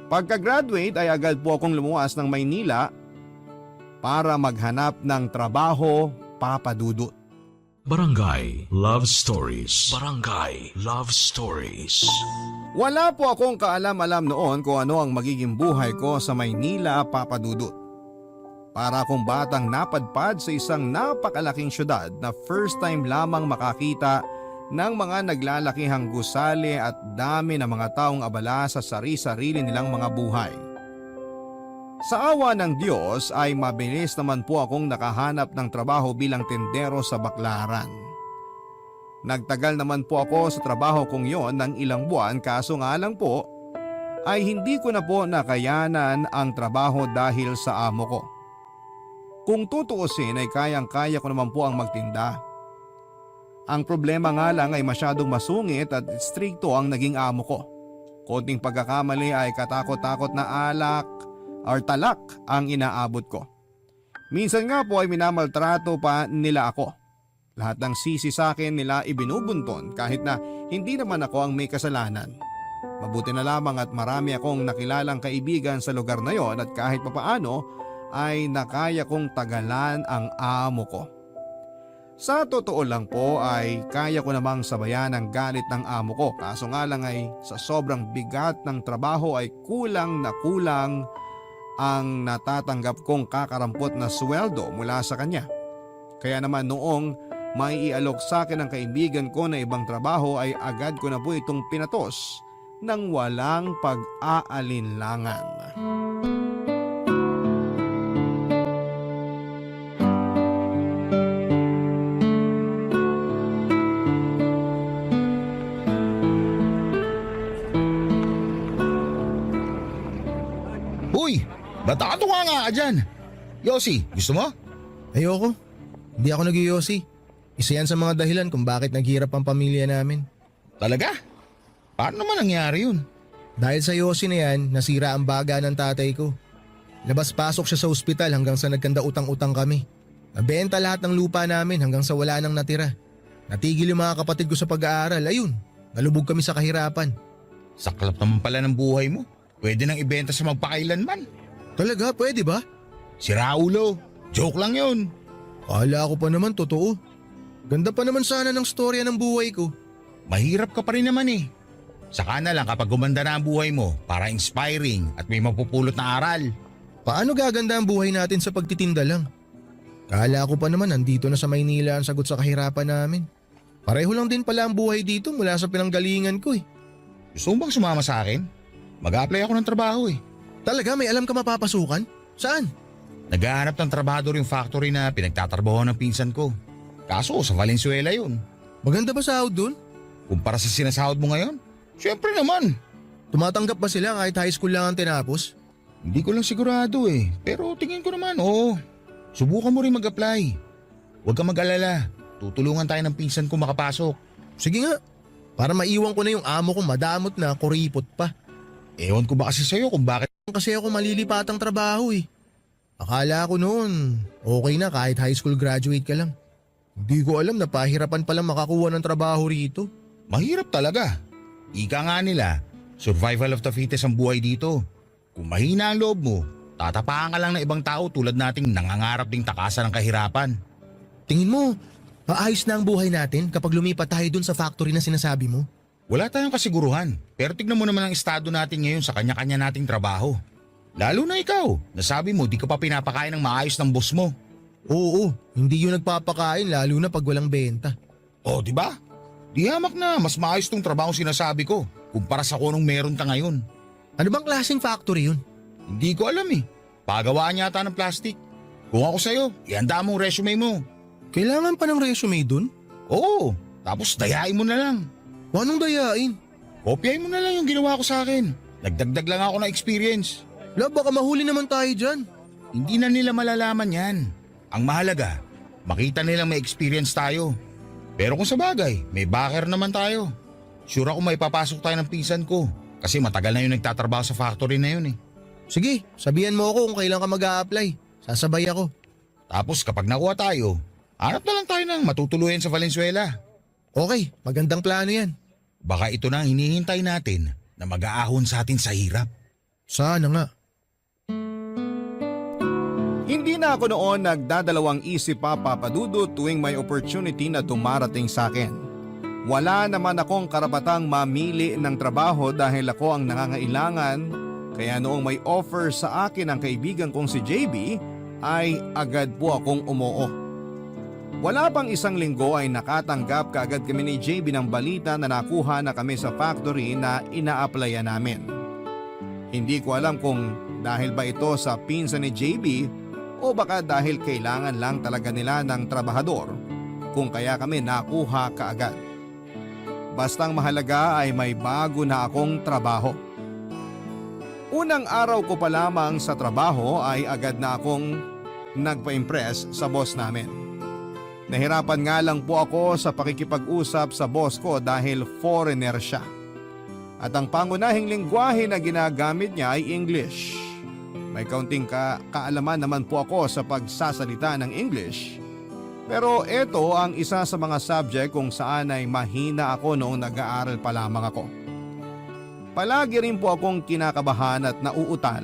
Pagka-graduate ay agad po akong lumuwas ng Maynila para maghanap ng trabaho, Papa Dudut. Barangay Love Stories. Barangay Love Stories. Wala po akong kaalam-alam noon kung ano ang magiging buhay ko sa Maynila, Papa Dudut. Para akong batang napadpad sa isang napakalaking syudad na first time lamang makakita ng mga naglalakihang gusali at dami ng mga taong abala sa sari-sarili nilang mga buhay. Sa awa ng Diyos ay mabilis naman po akong nakahanap ng trabaho bilang tendero sa Baclaran. Nagtagal naman po ako sa trabaho kong yon ng ilang buwan kaso nga lang po ay hindi ko na po nakayanan ang trabaho dahil sa amo ko. Kung tutuusin ay kayang-kaya ko naman po ang magtinda. Ang problema nga lang ay masyadong masungit at strikto ang naging amo ko. Konting pagkakamali ay katakot-takot na alak or talak ang inaabot ko. Minsan nga po ay minamaltrato pa nila ako. Lahat ng sisi sa akin nila ibinubunton kahit na hindi naman ako ang may kasalanan. Mabuti na lamang at marami akong nakilalang kaibigan sa lugar na yon at kahit papaano ay nakaya kong tagalan ang amo ko. Sa totoo lang po ay kaya ko namang sabayan ang galit ng amo ko kaso nga lang ay sa sobrang bigat ng trabaho ay kulang na kulang ang natatanggap kong kakarampot na sweldo mula sa kanya. Kaya naman noong may ialok sa akin ng kaibigan ko na ibang trabaho ay agad ko na po itong pinatos ng walang pag-aalinlangan. Uy, ba't nakatuwa nga ka dyan? Yossi, gusto mo? Ayoko. Hindi ako nag-iyosi. Isa yan sa mga dahilan kung bakit naghirap ang pamilya namin. Talaga? Paano naman nangyari yun? Dahil sa yosi na yan, nasira ang baga ng tatay ko. Labas-pasok siya sa ospital hanggang sa nagkanda utang-utang kami. Nabenta lahat ng lupa namin hanggang sa wala nang natira. Natigil yung mga kapatid ko sa pag-aaral. Ayun, nalubog kami sa kahirapan. Saklap naman pala ng buhay mo. Pwede nang ibenta sa magpakailanman. Talaga, pwede ba? Si Raulo, joke lang yun. Kala ko pa naman totoo. Ganda pa naman sana ng storya ng buhay ko. Mahirap ka pa rin naman eh. Saka na lang kapag gumanda na ang buhay mo para inspiring at may mapupulot na aral. Paano gaganda ang buhay natin sa pagtitinda lang? Kala ko pa naman nandito na sa Maynila ang sagot sa kahirapan namin. Pareho lang din pala ang buhay dito mula sa pinanggalingan ko eh. Gusto mo bang sumama sa akin? Mag-a-apply ako ng trabaho eh. Talaga may alam ka mapapasukan? Saan? Naghahanap ng trabador yung factory na pinagtatrabaho ng pinsan ko. Kaso sa Valenzuela yun. Maganda ba sahod dun? Kumpara sa sinasahod mo ngayon? Siyempre naman. Tumatanggap ba sila kahit high school lang ang tinapos? Hindi ko lang sigurado eh. Pero tingin ko naman, oo. Subukan mo rin mag-apply. Huwag kang mag-alala. Tutulungan tayo ng pinsan ko makapasok. Sige nga, para maiwan ko na yung amo kong madamot na kuripot pa. Ewan ko ba kasi sa'yo kung bakit. Kasi ako malilipatang trabaho eh. Akala ko noon, okay na kahit high school graduate ka lang. Hindi ko alam na pahirapan palang makakuha ng trabaho rito. Mahirap talaga. Ika nga nila, survival of the fittest ang buhay dito. Kung mahina ang loob mo, tatapakan ka lang ng ibang tao tulad nating nangangarap ding takasan ng kahirapan. Tingin mo, maayos na ang buhay natin kapag lumipat tayo dun sa factory na sinasabi mo? Wala tayong kasiguruhan, pero tignan mo naman ang estado natin ngayon sa kanya-kanya nating trabaho. Lalo na ikaw, nasabi mo di ka pa pinapakain ng maayos ng boss mo. Oo, hindi yun nagpapakain lalo na pag walang benta. O, di ba? Di hamak na, mas maayos tong trabaho sinasabi ko kumpara sa kung anong meron ka ngayon. Ano bang klaseng factory yun? Hindi ko alam eh. Pagawaan yata ng plastic. Kung ako sa'yo, ihanda mo ang resume mo. Kailangan pa ng resume dun? Oo, tapos dayain mo na lang. Anong dayain? Kopyahin mo na lang yung ginawa ko sa akin. Nagdagdag lang ako ng experience. Baka mahuli naman tayo dyan. Hindi na nila malalaman yan. Ang mahalaga, makita nilang may experience tayo. Pero kung sa bagay, may backer naman tayo. Sure ako may papasok tayo ng pinsan ko. Kasi matagal na yung nagtatrabaho sa factory na yun eh. Sige, sabihan mo ako kung kailan ka mag-a-apply. Sasabay ako. Tapos kapag nakuha tayo, hanap na lang tayo ng matutuluyan sa Valenzuela. Okay, magandang plano yan. Baka ito na ang hinihintay natin na mag-aahon sa atin sa hirap. Sana nga. Hindi na ako noon nagdadalawang isip pa papadudot tuwing may opportunity na dumarating sa akin. Wala naman akong karapatang mamili ng trabaho dahil ako ang nangangailangan, kaya noong may offer sa akin ang kaibigan kong si JB ay agad po akong umoo. Wala pang isang linggo ay nakatanggap kaagad kami ni JB ng balita na nakuha na kami sa factory na ina-applyan namin. Hindi ko alam kung dahil ba ito sa pinsan ni JB o baka dahil kailangan lang talaga nila ng trabahador kung kaya kami nakuha kaagad. Bastang mahalaga ay may bago na akong trabaho. Unang araw ko pa lamang sa trabaho ay agad na akong nagpa-impress sa boss namin. Nahirapan nga lang po ako sa pakikipag-usap sa boss ko dahil foreigner siya. At ang pangunahing lingwahe na ginagamit niya ay English. May kaunting kaalaman naman po ako sa pagsasalita ng English. Pero ito ang isa sa mga subject kung saan ay mahina ako noong nag-aaral pa lamang ako. Palagi rin po akong kinakabahan at nauutal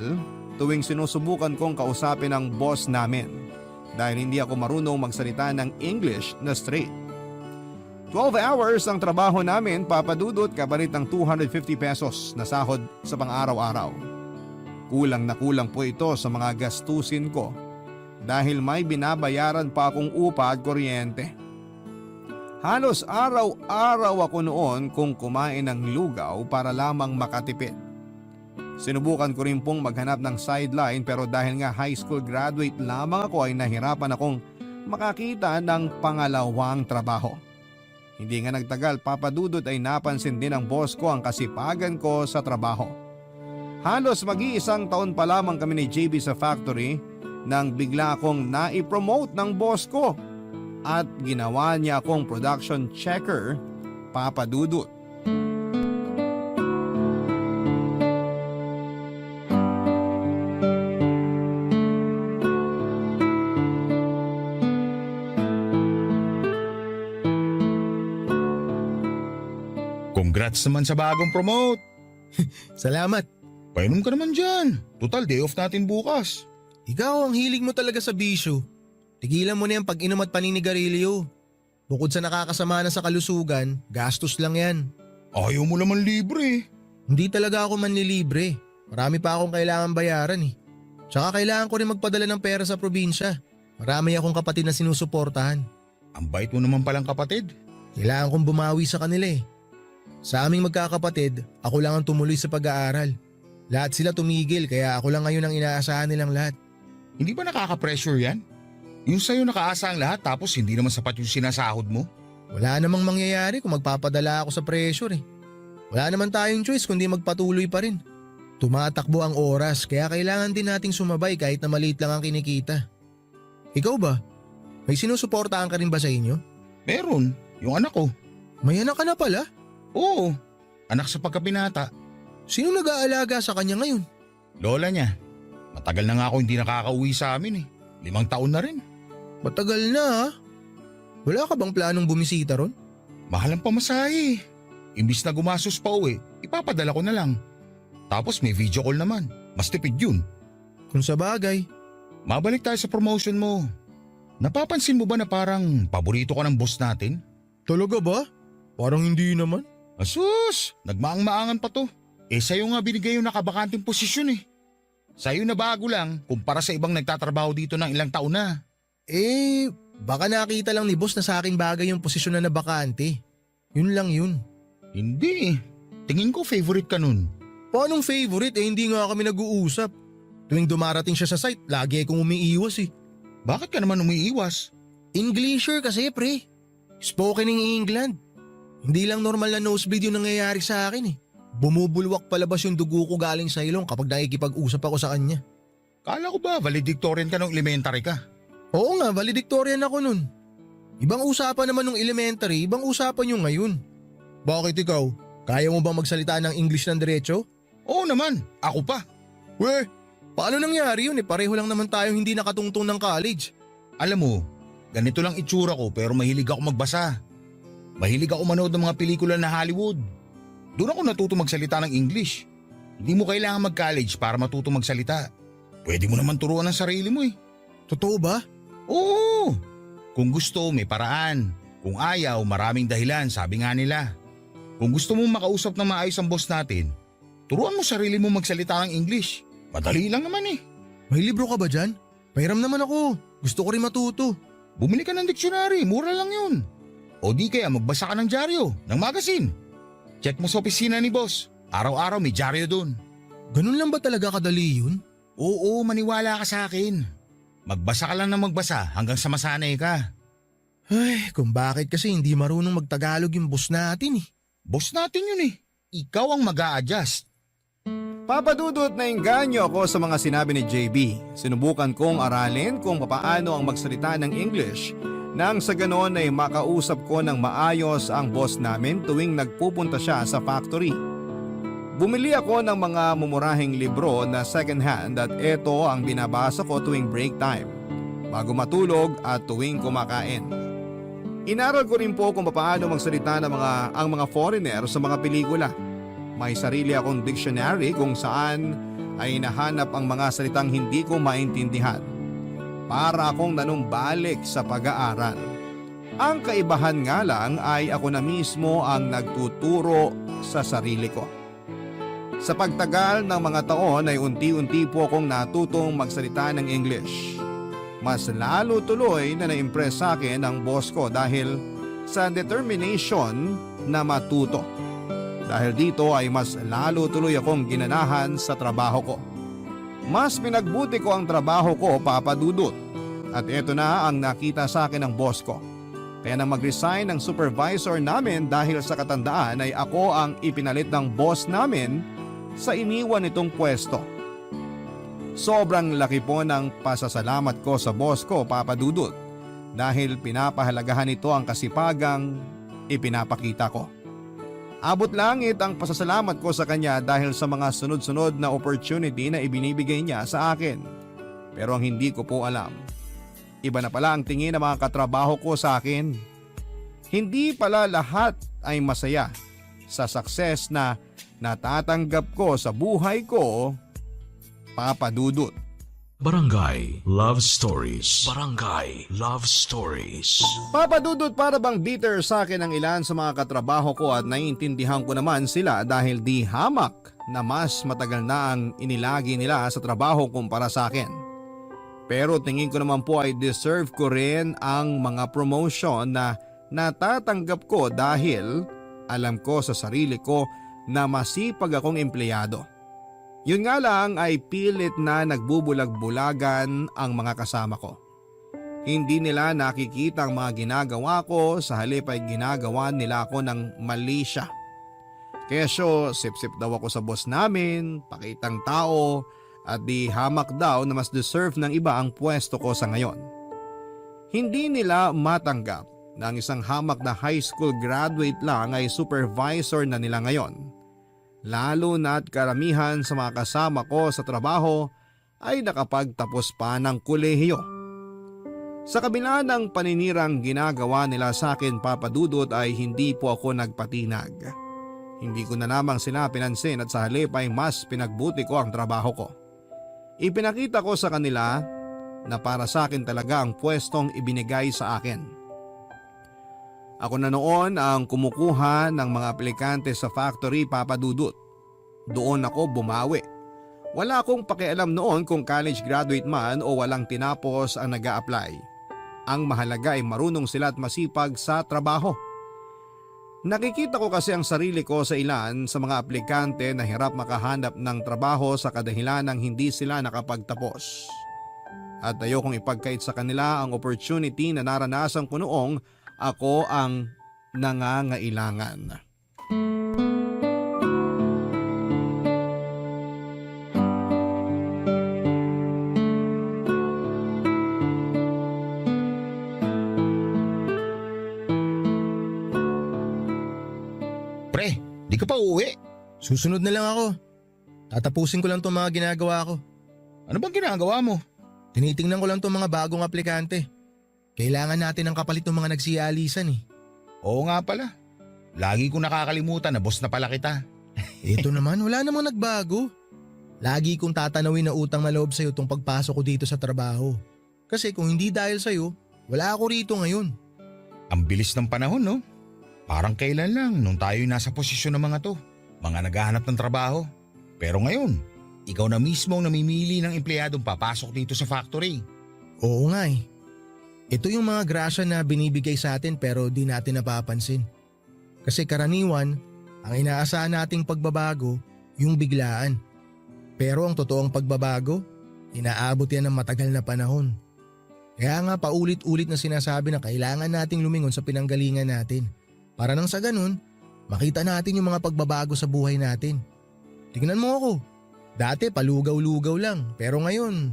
tuwing sinusubukan kong kausapin ang boss namin dahil hindi ako marunong magsalita ng English na straight. 12 hours ang trabaho namin, papadudot, kapalit ng 250 pesos na sahod sa pang-araw-araw. Kulang na kulang po ito sa mga gastusin ko dahil may binabayaran pa akong upa at kuryente. Halos araw-araw ako noon kung kumain ng lugaw para lamang makatipid. Sinubukan ko rin pong maghanap ng sideline pero dahil nga high school graduate lamang ako ay nahirapan akong makakita ng pangalawang trabaho. Hindi nga nagtagal, papadudot, ay napansin din ng boss ko ang kasipagan ko sa trabaho. Halos mag-iisang taon pa lamang kami ni JB sa factory nang bigla akong naipromote ng boss ko at ginawa niya akong production checker, papadudot. Congrats naman sa bagong promote. Salamat. Painom ka naman dyan. Total day off natin bukas. Ikaw ang hilig mo talaga sa bisyo. Tigilan mo na yung pag-inom at paninigarilyo. Bukod sa nakakasama na sa kalusugan, gastos lang yan. Ayaw mo naman libre. Hindi talaga ako manlilibre. Marami pa akong kailangan bayaran eh. Tsaka kailangan ko rin magpadala ng pera sa probinsya. Marami akong kapatid na sinusuportahan. Ang bait mo naman palang kapatid. Kailangan kong bumawi sa kanila eh. Sa aming magkakapatid, ako lang ang tumuloy sa pag-aaral. Lahat sila tumigil kaya ako lang ngayon ang inaasahan nilang lahat. Hindi ba nakaka-pressure yan? Yung sa'yo nakaasa ang lahat tapos hindi naman sapat yung sinasahod mo? Wala namang mangyayari kung magpapadala ako sa pressure eh. Wala naman tayong choice kundi magpatuloy pa rin. Tumatakbo ang oras kaya kailangan din nating sumabay kahit na maliit lang ang kinikita. Ikaw ba? May sinusuportahan ka rin ba sa inyo? Meron, yung anak ko. May anak ka na pala? Oo, anak sa pagkabinata. Sino nag-aalaga sa kanya ngayon? Lola niya. Matagal na nga ako hindi nakakauwi sa amin eh. 5 taon na rin. Matagal na ha? Wala ka bang planong bumisita ron? Mahal ang pamasahe. Imbis na gumasos pa uwi, ipapadala ko na lang. Tapos may video call naman. Mas tipid yun. Kung sa bagay. Mabalik tayo sa promotion mo. Napapansin mo ba na parang paborito ka ng boss natin? Talaga ba? Parang hindi naman. Asus, nagmaang-maangan pa to. Sa'yo nga binigay yung nakabakanting posisyon eh. Sa'yo na bago lang kumpara sa ibang nagtatrabaho dito ng ilang taon na. Baka nakita lang ni boss na sa akin bagay yung posisyon na nabakante. Yun lang yun. Hindi. Tingin ko favorite ka nun. Paanong favorite hindi nga kami nag-uusap. Tuwing dumarating siya sa site, lagi akong umiiwas eh. Bakit ka naman umiiwas? Englisher kasi pre. Spoken in England. Hindi lang normal na nosebleed yung nangyayari sa akin eh. Bumubulwak palabas yung dugo ko galing sa ilong kapag nakikipag-usap ako sa kanya. Kala ko ba valedictorian ka nung elementary ka? Oo nga, valedictorian ako nun. Ibang usapan naman nung elementary, ibang usapan yung ngayon. Bakit ikaw? Kaya mo bang magsalita ng English ng diretso? Oo naman, ako pa. Weh, paano nangyari yun eh? Pareho lang naman tayong hindi nakatungtong ng college. Alam mo, ganito lang itsura ko pero mahilig ako magbasa. Mahilig ako manood ng mga pelikula na Hollywood. Doon ako natuto magsalita ng English. Hindi mo kailangan mag-college para matuto magsalita. Pwede mo naman turuan ng sarili mo eh. Totoo ba? Oo! Kung gusto, may paraan. Kung ayaw, maraming dahilan, sabi nga nila. Kung gusto mong makausap ng maayos ang boss natin, turuan mo sarili mo magsalita ng English. Madali lang naman eh. May libro ka ba dyan? Pahiram naman ako. Gusto ko rin matuto. Bumili ka ng dictionary, mura lang yun. O di kaya magbasa ka ng dyaryo, ng magazine. Check mo sa opisina ni boss. Araw-araw may dyaryo dun. Ganun lang ba talaga kadali yun? Oo, maniwala ka sa akin. Magbasa ka lang ng magbasa hanggang sa masanay ka. Ay, kung bakit kasi hindi marunong magtagalog yung boss natin eh. Boss natin yun eh. Ikaw ang mag-a-adjust. Papadudot na inganyo ako sa mga sinabi ni JB. Sinubukan kong aralin kung papaano ang magsalita ng English nang sa ganon ay makausap ko ng maayos ang boss namin tuwing nagpupunta siya sa factory. Bumili ako ng mga mumurahing libro na second hand at ito ang binabasa ko tuwing break time, bago matulog at tuwing kumakain. Inaral ko rin po kung paano magsalita ng ang mga foreigner sa mga pelikula. May sarili akong dictionary kung saan ay nahanap ang mga salitang hindi ko maintindihan. Para akong nanumbalik sa pag-aaral. Ang kaibahan nga lang ay ako na mismo ang nagtuturo sa sarili ko. Sa pagtagal ng mga taon ay unti-unti po akong natutong magsalita ng English. Mas lalo tuloy na na-impress sa akin ang boss ko dahil sa determination na matuto. Dahil dito ay mas lalo tuloy akong ginanahan sa trabaho ko. Mas pinagbuti ko ang trabaho ko, Papa Dudut. At ito na ang nakita sa akin ng boss ko. Kaya nang mag-resign ng supervisor namin dahil sa katandaan ay ako ang ipinalit ng boss namin sa iniwan nitong pwesto. Sobrang laki po ng pasasalamat ko sa boss ko, Papa Dudut, dahil pinapahalagahan nito ang kasipagang ipinapakita ko. Abot langit ang pasasalamat ko sa kanya dahil sa mga sunod-sunod na opportunity na ibinibigay niya sa akin. Pero ang hindi ko po alam, iba na pala ang tingin ng mga katrabaho ko sa akin. Hindi pala lahat ay masaya sa success na natatanggap ko sa buhay ko, Papa Dudut. Barangay Love Stories. Barangay Love Stories. Papadudot, para bang bitter sa akin ang ilan sa mga katrabaho ko at naiintindihan ko naman sila dahil di hamak na mas matagal na ang inilagi nila sa trabaho kumpara sa akin. Pero tingin ko naman po ay deserve ko rin ang mga promotion na natatanggap ko dahil alam ko sa sarili ko na masipag akong empleyado. Yun nga lang ay pilit na nagbubulag-bulagan ang mga kasama ko. Hindi nila nakikita ang mga ginagawa ko, sa halip ay ginagawa nila ako ng mali siya. Kesyo, sip-sip daw ako sa boss namin, pakitang tao, at di hamak daw na mas deserve ng iba ang pwesto ko sa ngayon. Hindi nila matanggap na ang isang hamak na high school graduate lang ay supervisor na nila ngayon. Lalo na't karamihan sa mga kasama ko sa trabaho ay nakapagtapos pa ng kolehiyo. Sa kabila ng paninirang ginagawa nila sa akin, Papadudot, ay hindi po ako nagpatinag. Hindi ko na lamang sila pinansin at sa halip ay mas pinagbuti ko ang trabaho ko. Ipinakita ko sa kanila na para sa akin talaga ang pwestong ibinigay sa akin. Ako na noon ang kumukuha ng mga aplikante sa factory, Papadudot. Doon ako bumawi. Wala akong pakialam noon kung college graduate man o walang tinapos ang nag-a-apply. Ang mahalaga ay marunong sila at masipag sa trabaho. Nakikita ko kasi ang sarili ko sa ilan sa mga aplikante na hirap makahanap ng trabaho sa kadahilan ng hindi sila nakapagtapos. At ayokong ipagkait sa kanila ang opportunity na naranasan ko noong ako ang nangangailangan. Pre, di ka pa uuwi? Susunod na lang ako. Tatapusin ko lang itong mga ginagawa ko. Ano bang ginagawa mo? Tinitingnan ko lang itong mga bagong aplikante. Kailangan natin ng kapalit ng mga nagsialisan eh. Oo nga pala. Lagi ko nakakalimutan na boss na pala kita. Ito naman, wala namang nagbago. Lagi kong tatanawin na utang na loob sa'yo itong pagpasok ko dito sa trabaho. Kasi kung hindi dahil sa'yo, wala ako rito ngayon. Ang bilis ng panahon, no? Parang kailan lang nung tayo nasa posisyon ng mga to. Mga naghahanap ng trabaho. Pero ngayon, ikaw na mismo ang namimili ng empleyadong papasok dito sa factory. Oo nga eh. Ito yung mga grasya na binibigay sa atin pero di natin napapansin. Kasi karaniwan, ang inaasahan nating pagbabago, yung biglaan. Pero ang totoong pagbabago, inaabot yan ng matagal na panahon. Kaya nga paulit-ulit na sinasabi na kailangan nating lumingon sa pinanggalingan natin. Para nang sa ganun, makita natin yung mga pagbabago sa buhay natin. Tingnan mo ako. Dati palugaw-lugaw lang, pero ngayon,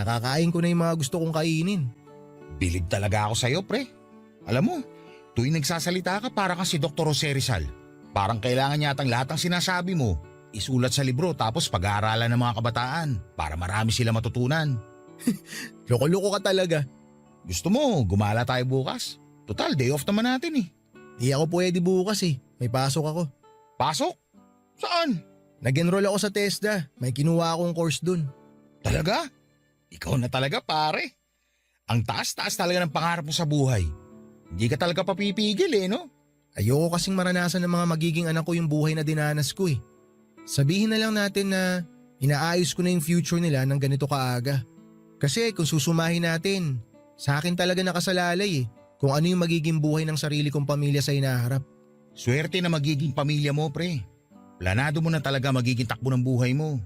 nakakain ko na yung mga gusto kong kainin. Bilib talaga ako sa'yo, pre. Alam mo, tuwing nagsasalita ka para kang si Dr. Jose Rizal. Parang kailangan yatang lahat ng sinasabi mo, isulat sa libro tapos pag-aaralan ng mga kabataan para marami sila matutunan. Loko-loko ka talaga. Gusto mo, gumala tayo bukas? Total, day off naman natin eh. Di ako pwede bukas eh. May pasok ako. Pasok? Saan? Nag-enroll ako sa TESDA. May kinuha akong course dun. Talaga? Ikaw na talaga, pare. Ang taas-taas talaga ng pangarap mo sa buhay. Hindi ka talaga papipigil eh, no? Ayoko kasing maranasan ng mga magiging anak ko yung buhay na dinanas ko eh. Sabihin na lang natin na inaayos ko na yung future nila ng ganito kaaga. Kasi kung susumahin natin, sa akin talaga nakasalalay eh. Kung ano yung magiging buhay ng sarili kong pamilya sa hinaharap. Swerte na magiging pamilya mo, pre. Planado mo na talaga magiging takbo ng buhay mo.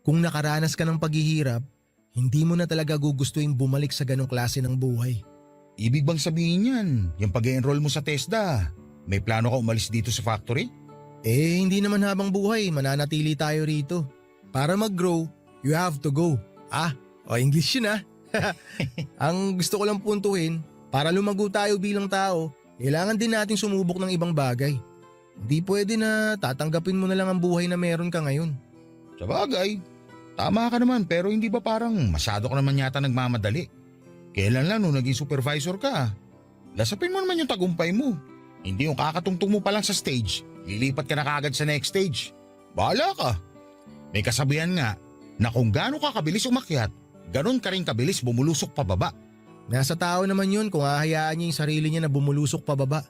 Kung nakaranas ka ng paghihirap, hindi mo na talaga gugustuhin bumalik sa ganong klase ng buhay. Ibig bang sabihin yan, yung pag-enroll mo sa TESDA, may plano ka umalis dito sa factory? Eh hindi naman habang buhay, mananatili tayo rito. Para mag-grow, you have to go. English yun ah. Ang gusto ko lang puntuhin, para lumago tayo bilang tao, kailangan din natin sumubok ng ibang bagay. Hindi pwede na tatanggapin mo na lang ang buhay na meron ka ngayon. Sa bagay, tama ka naman pero hindi ba parang masyado ka naman yata nagmamadali? Kailan lang nung naging supervisor ka? Lasapin mo naman yung tagumpay mo. Hindi yung kakatungtong mo pa lang sa stage, lilipat ka na kaagad sa next stage. Bahala ka. May kasabihan nga na kung gaano ka kabilis umakyat, ganun ka rin kabilis bumulusok pababa. Nasa tao naman yun kung hahayaan niya yung sarili niya na bumulusok pababa.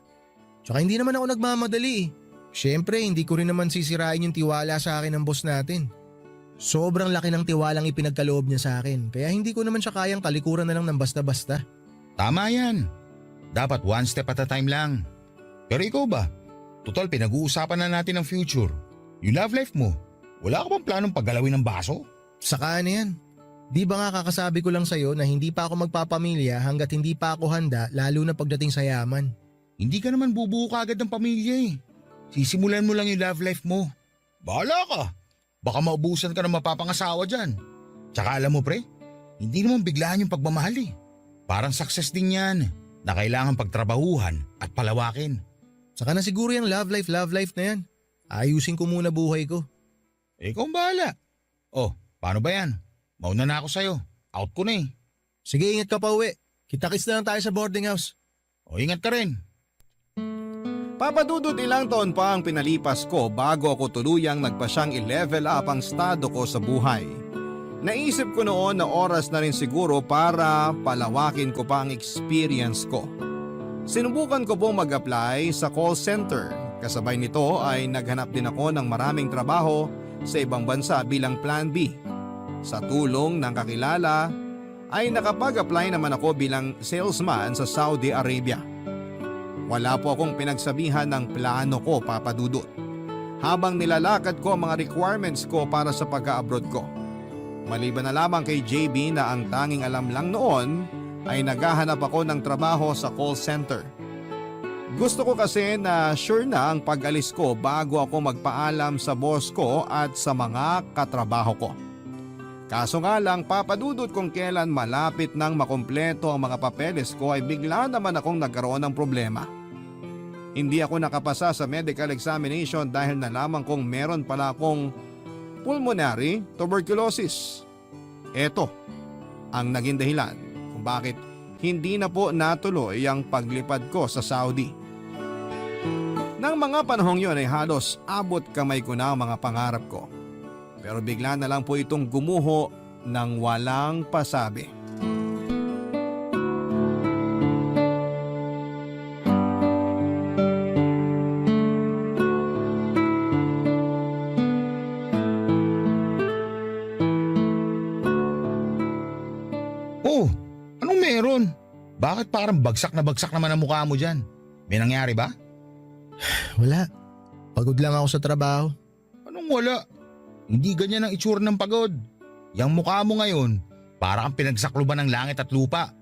Tsaka hindi naman ako nagmamadali eh. Siyempre, hindi ko rin naman sisirain yung tiwala sa akin ng boss natin. Sobrang laki ng tiwalang ipinagkaloob niya sa akin, kaya hindi ko naman siya kayang talikuran na lang ng basta-basta. Tama yan. Dapat one step at a time lang. Pero ikaw ba? Total, pinag-uusapan na natin ang future. Yung love life mo, wala ka bang planong paggalawin ng baso? Saka na yan. Di ba nga kakasabi ko lang sa'yo na hindi pa ako magpapamilya hanggat hindi pa ako handa, lalo na pagdating sa yaman. Hindi ka naman bubuo kagad ng pamilya eh. Sisimulan mo lang yung love life mo. Bahala ka. Baka maubusan ka ng mapapangasawa dyan. Tsaka alam mo pre, hindi naman biglaan yung pagmamahal eh. Parang success din yan na kailangan pagtrabahuhan at palawakin. Saka na siguro yung love life na yan. Ayusin ko muna buhay ko. Ikaw ang bahala. Oh, paano ba yan? Mauna na ako sa'yo. Out ko na eh. Sige, ingat ka pa uwi. Kita-kits na lang tayo sa boarding house. O ingat ka rin. Papadudot ilang taon pa ang pinalipas ko bago ako tuluyang nagpasyang i-level up ang estado ko sa buhay. Naisip ko noon na oras na rin siguro para palawakin ko pa ang experience ko. Sinubukan ko pong mag-apply sa call center. Kasabay nito ay naghanap din ako ng maraming trabaho sa ibang bansa bilang Plan B. Sa tulong ng kakilala ay nakapag-apply naman ako bilang salesman sa Saudi Arabia. Wala po akong pinagsabihan ng plano ko, Papa Dudut, habang nilalakad ko ang mga requirements ko para sa pag-abroad ko. Maliban na lamang kay JB na ang tanging alam lang noon ay naghahanap ako ng trabaho sa call center. Gusto ko kasi na sure na ang pag-alis ko bago ako magpaalam sa boss ko at sa mga katrabaho ko. Kaso nga lang, papadudot kung kailan malapit nang makumpleto ang mga papeles ko ay bigla naman akong nagkaroon ng problema. Hindi ako nakapasa sa medical examination dahil nalaman kong meron pala akong pulmonary tuberculosis. Ito ang naging dahilan kung bakit hindi na po natuloy ang paglipad ko sa Saudi. Nang mga panahong yun ay halos abot kamay ko na ang mga pangarap ko. Pero bigla na lang po itong gumuho ng walang pasabi. Oh, anong meron? Bakit parang bagsak naman ang mukha mo dyan? May nangyari ba? Wala. Pagod lang ako sa trabaho. Anong wala? Hindi ganyan ang itsura ng pagod. Yang mukha mo ngayon, para kang pinagsakluban ng langit at lupa.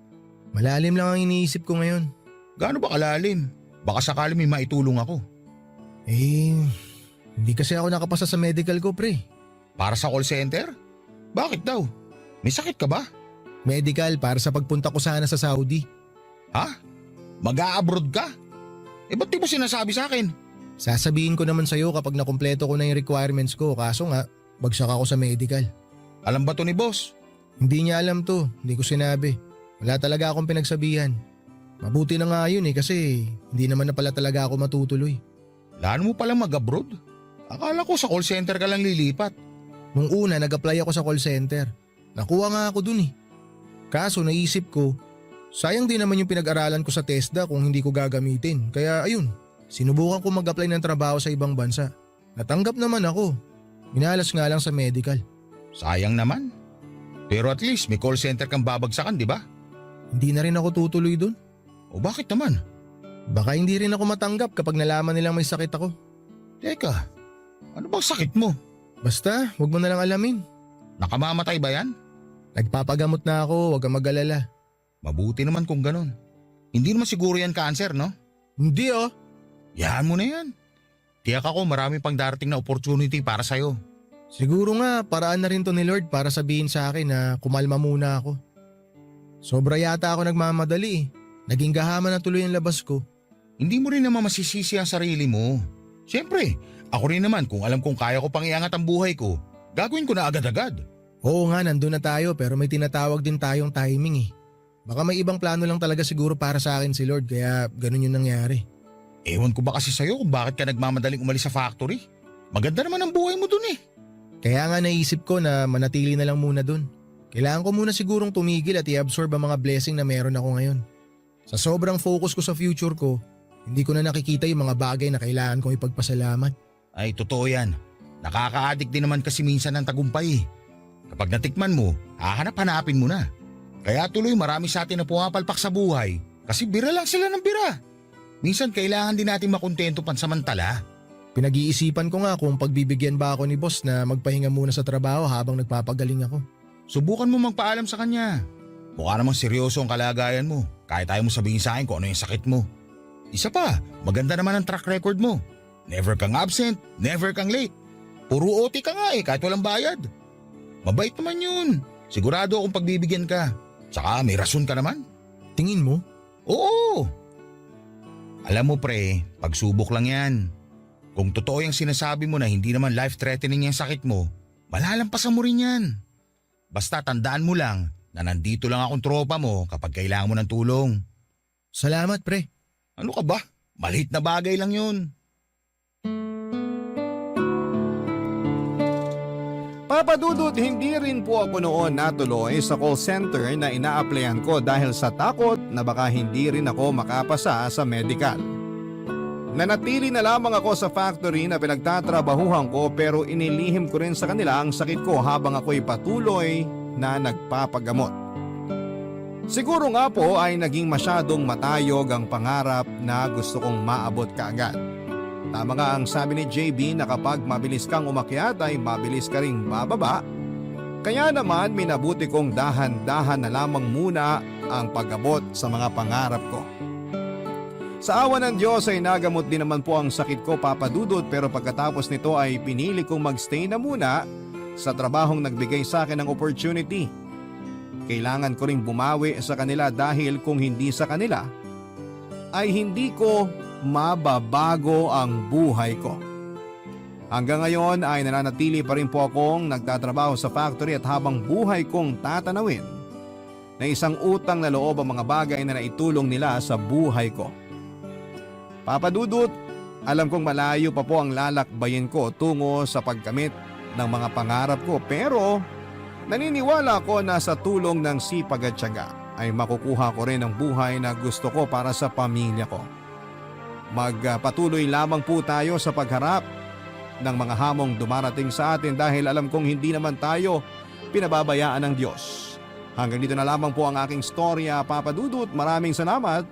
Malalim lang ang iniisip ko ngayon. Gaano ba kalalim? Baka sakali may maitulong ako. Hindi kasi ako nakapasa sa medical ko, pre. Para sa call center? Bakit daw? May sakit ka ba? Medical para sa pagpunta ko sana sa Saudi. Ha? Mag-a-abroad ka? Ba't di mo sinasabi sa akin? Sasabihin ko naman sa'yo kapag nakumpleto ko na yung requirements ko, kaso nga, bagsak ako sa medical. Alam ba to ni boss? Hindi niya alam to, hindi ko sinabi. Wala talaga akong pinagsabihan. Mabuti na nga yun kasi hindi naman na pala talaga ako matutuloy. Plano mo palang mag-abroad? Akala ko sa call center ka lang lilipat. Nung una, nag-apply ako sa call center. Nakuha nga ako dun eh. Kaso naisip ko, sayang din naman yung pinag-aralan ko sa TESDA kung hindi ko gagamitin. Kaya ayun, sinubukan ko mag-apply ng trabaho sa ibang bansa. Natanggap naman ako. Minalas nga lang sa medical. Sayang naman. Pero at least may call center kang babagsakan, di ba? Hindi na rin ako tutuloy dun. O bakit naman? Baka hindi rin ako matanggap kapag nalaman nilang may sakit ako. Teka, ano bang sakit mo? Basta, huwag mo na lang alamin. Nakamamatay ba yan? Nagpapagamot na ako, huwag kang mag-alala. Mabuti naman kung ganun. Hindi naman siguro yan cancer, no? Hindi oh. Yahan mo na yan. Tiyak ako marami pang darating na opportunity para sa'yo. Siguro nga, paraan na rin to ni Lord para sabihin sa akin na kumalma muna ako. Sobra yata ako nagmamadali eh. Naging gahaman na tuloy ang labas ko. Hindi mo rin naman masisisi ang sarili mo. Siyempre, ako rin naman kung alam kong kaya ko pang iangat ang buhay ko, gagawin ko na agad-agad. Oo nga, nandun na tayo pero may tinatawag din tayong timing eh. Baka may ibang plano lang talaga siguro para sa akin si Lord kaya ganun yung nangyari. Ewan ko ba kasi sa'yo kung bakit ka nagmamadaling umalis sa factory? Maganda naman ang buhay mo dun eh. Kaya nga naisip ko na manatili na lang muna dun. Kailangan ko muna sigurong tumigil at i-absorb ang mga blessing na meron ako ngayon. Sa sobrang focus ko sa future ko, hindi ko na nakikita yung mga bagay na kailangan kong ipagpasalamat. Ay, totoo yan. Nakaka-addict din naman kasi minsan ng tagumpay. Kapag natikman mo, hahanap-hanapin mo na. Kaya tuloy marami sa atin na pumapalpak sa buhay kasi bira lang sila ng bira. Minsan kailangan din natin makontento pansamantala. Pinag-iisipan ko nga kung pagbibigyan ba ako ni boss na magpahinga muna sa trabaho habang nagpapagaling ako. Subukan mo magpaalam sa kanya. Mukha namang seryoso ang kalagayan mo. Kahit tayo mo sabihin sa akin kung ano yung sakit mo. Isa pa, maganda naman ang track record mo. Never kang absent, never kang late. Puro OT ka nga kahit walang bayad. Mabait naman yun. Sigurado akong pagbibigyan ka. Tsaka may rason ka naman. Tingin mo? Oo. Alam mo pre, pagsubok lang yan. Kung totoo yung sinasabi mo na hindi naman life-threatening yung sakit mo, malalampasan mo rin yan. Basta tandaan mo lang na nandito lang akong tropa mo kapag kailangan mo ng tulong. Salamat pre. Ano ka ba? Maliit na bagay lang yun. Papa Dudut, hindi rin po ako noon natuloy sa call center na ina-applyan ko dahil sa takot na baka hindi rin ako makapasa sa medical. Nanatili na lamang ako sa factory na pinagtatrabahuhan ko pero inilihim ko rin sa kanila ang sakit ko habang ako'y patuloy na nagpapagamot. Siguro nga po ay naging masyadong matayog ang pangarap na gusto kong maabot kaagad. Tama nga ang sabi ni JB na kapag mabilis kang umakyat ay mabilis ka ring bababa. Kaya naman minabuti kong dahan-dahan na lamang muna ang pag-abot sa mga pangarap ko. Sa awa ng Diyos ay nagamot din naman po ang sakit ko, Papa Dudut, pero pagkatapos nito ay pinili kong magstay na muna sa trabahong nagbigay sa akin ng opportunity. Kailangan ko ring bumawi sa kanila dahil kung hindi sa kanila ay hindi ko mababago ang buhay ko. Hanggang ngayon ay nananatili pa rin po akong nagtatrabaho sa factory at habang buhay kong tatanawin na isang utang na loob ang mga bagay na naitulong nila sa buhay ko. Papa Dudut, alam kong malayo pa po ang lalakbayin ko tungo sa pagkamit ng mga pangarap ko pero naniniwala ko na sa tulong ng sipag at tiyaga ay makukuha ko rin ang buhay na gusto ko para sa pamilya ko. Magpatuloy lamang po tayo sa pagharap ng mga hamong dumarating sa atin dahil alam kong hindi naman tayo pinababayaan ng Diyos. Hanggang dito na lamang po ang aking storya, Papa Dudut. Maraming salamat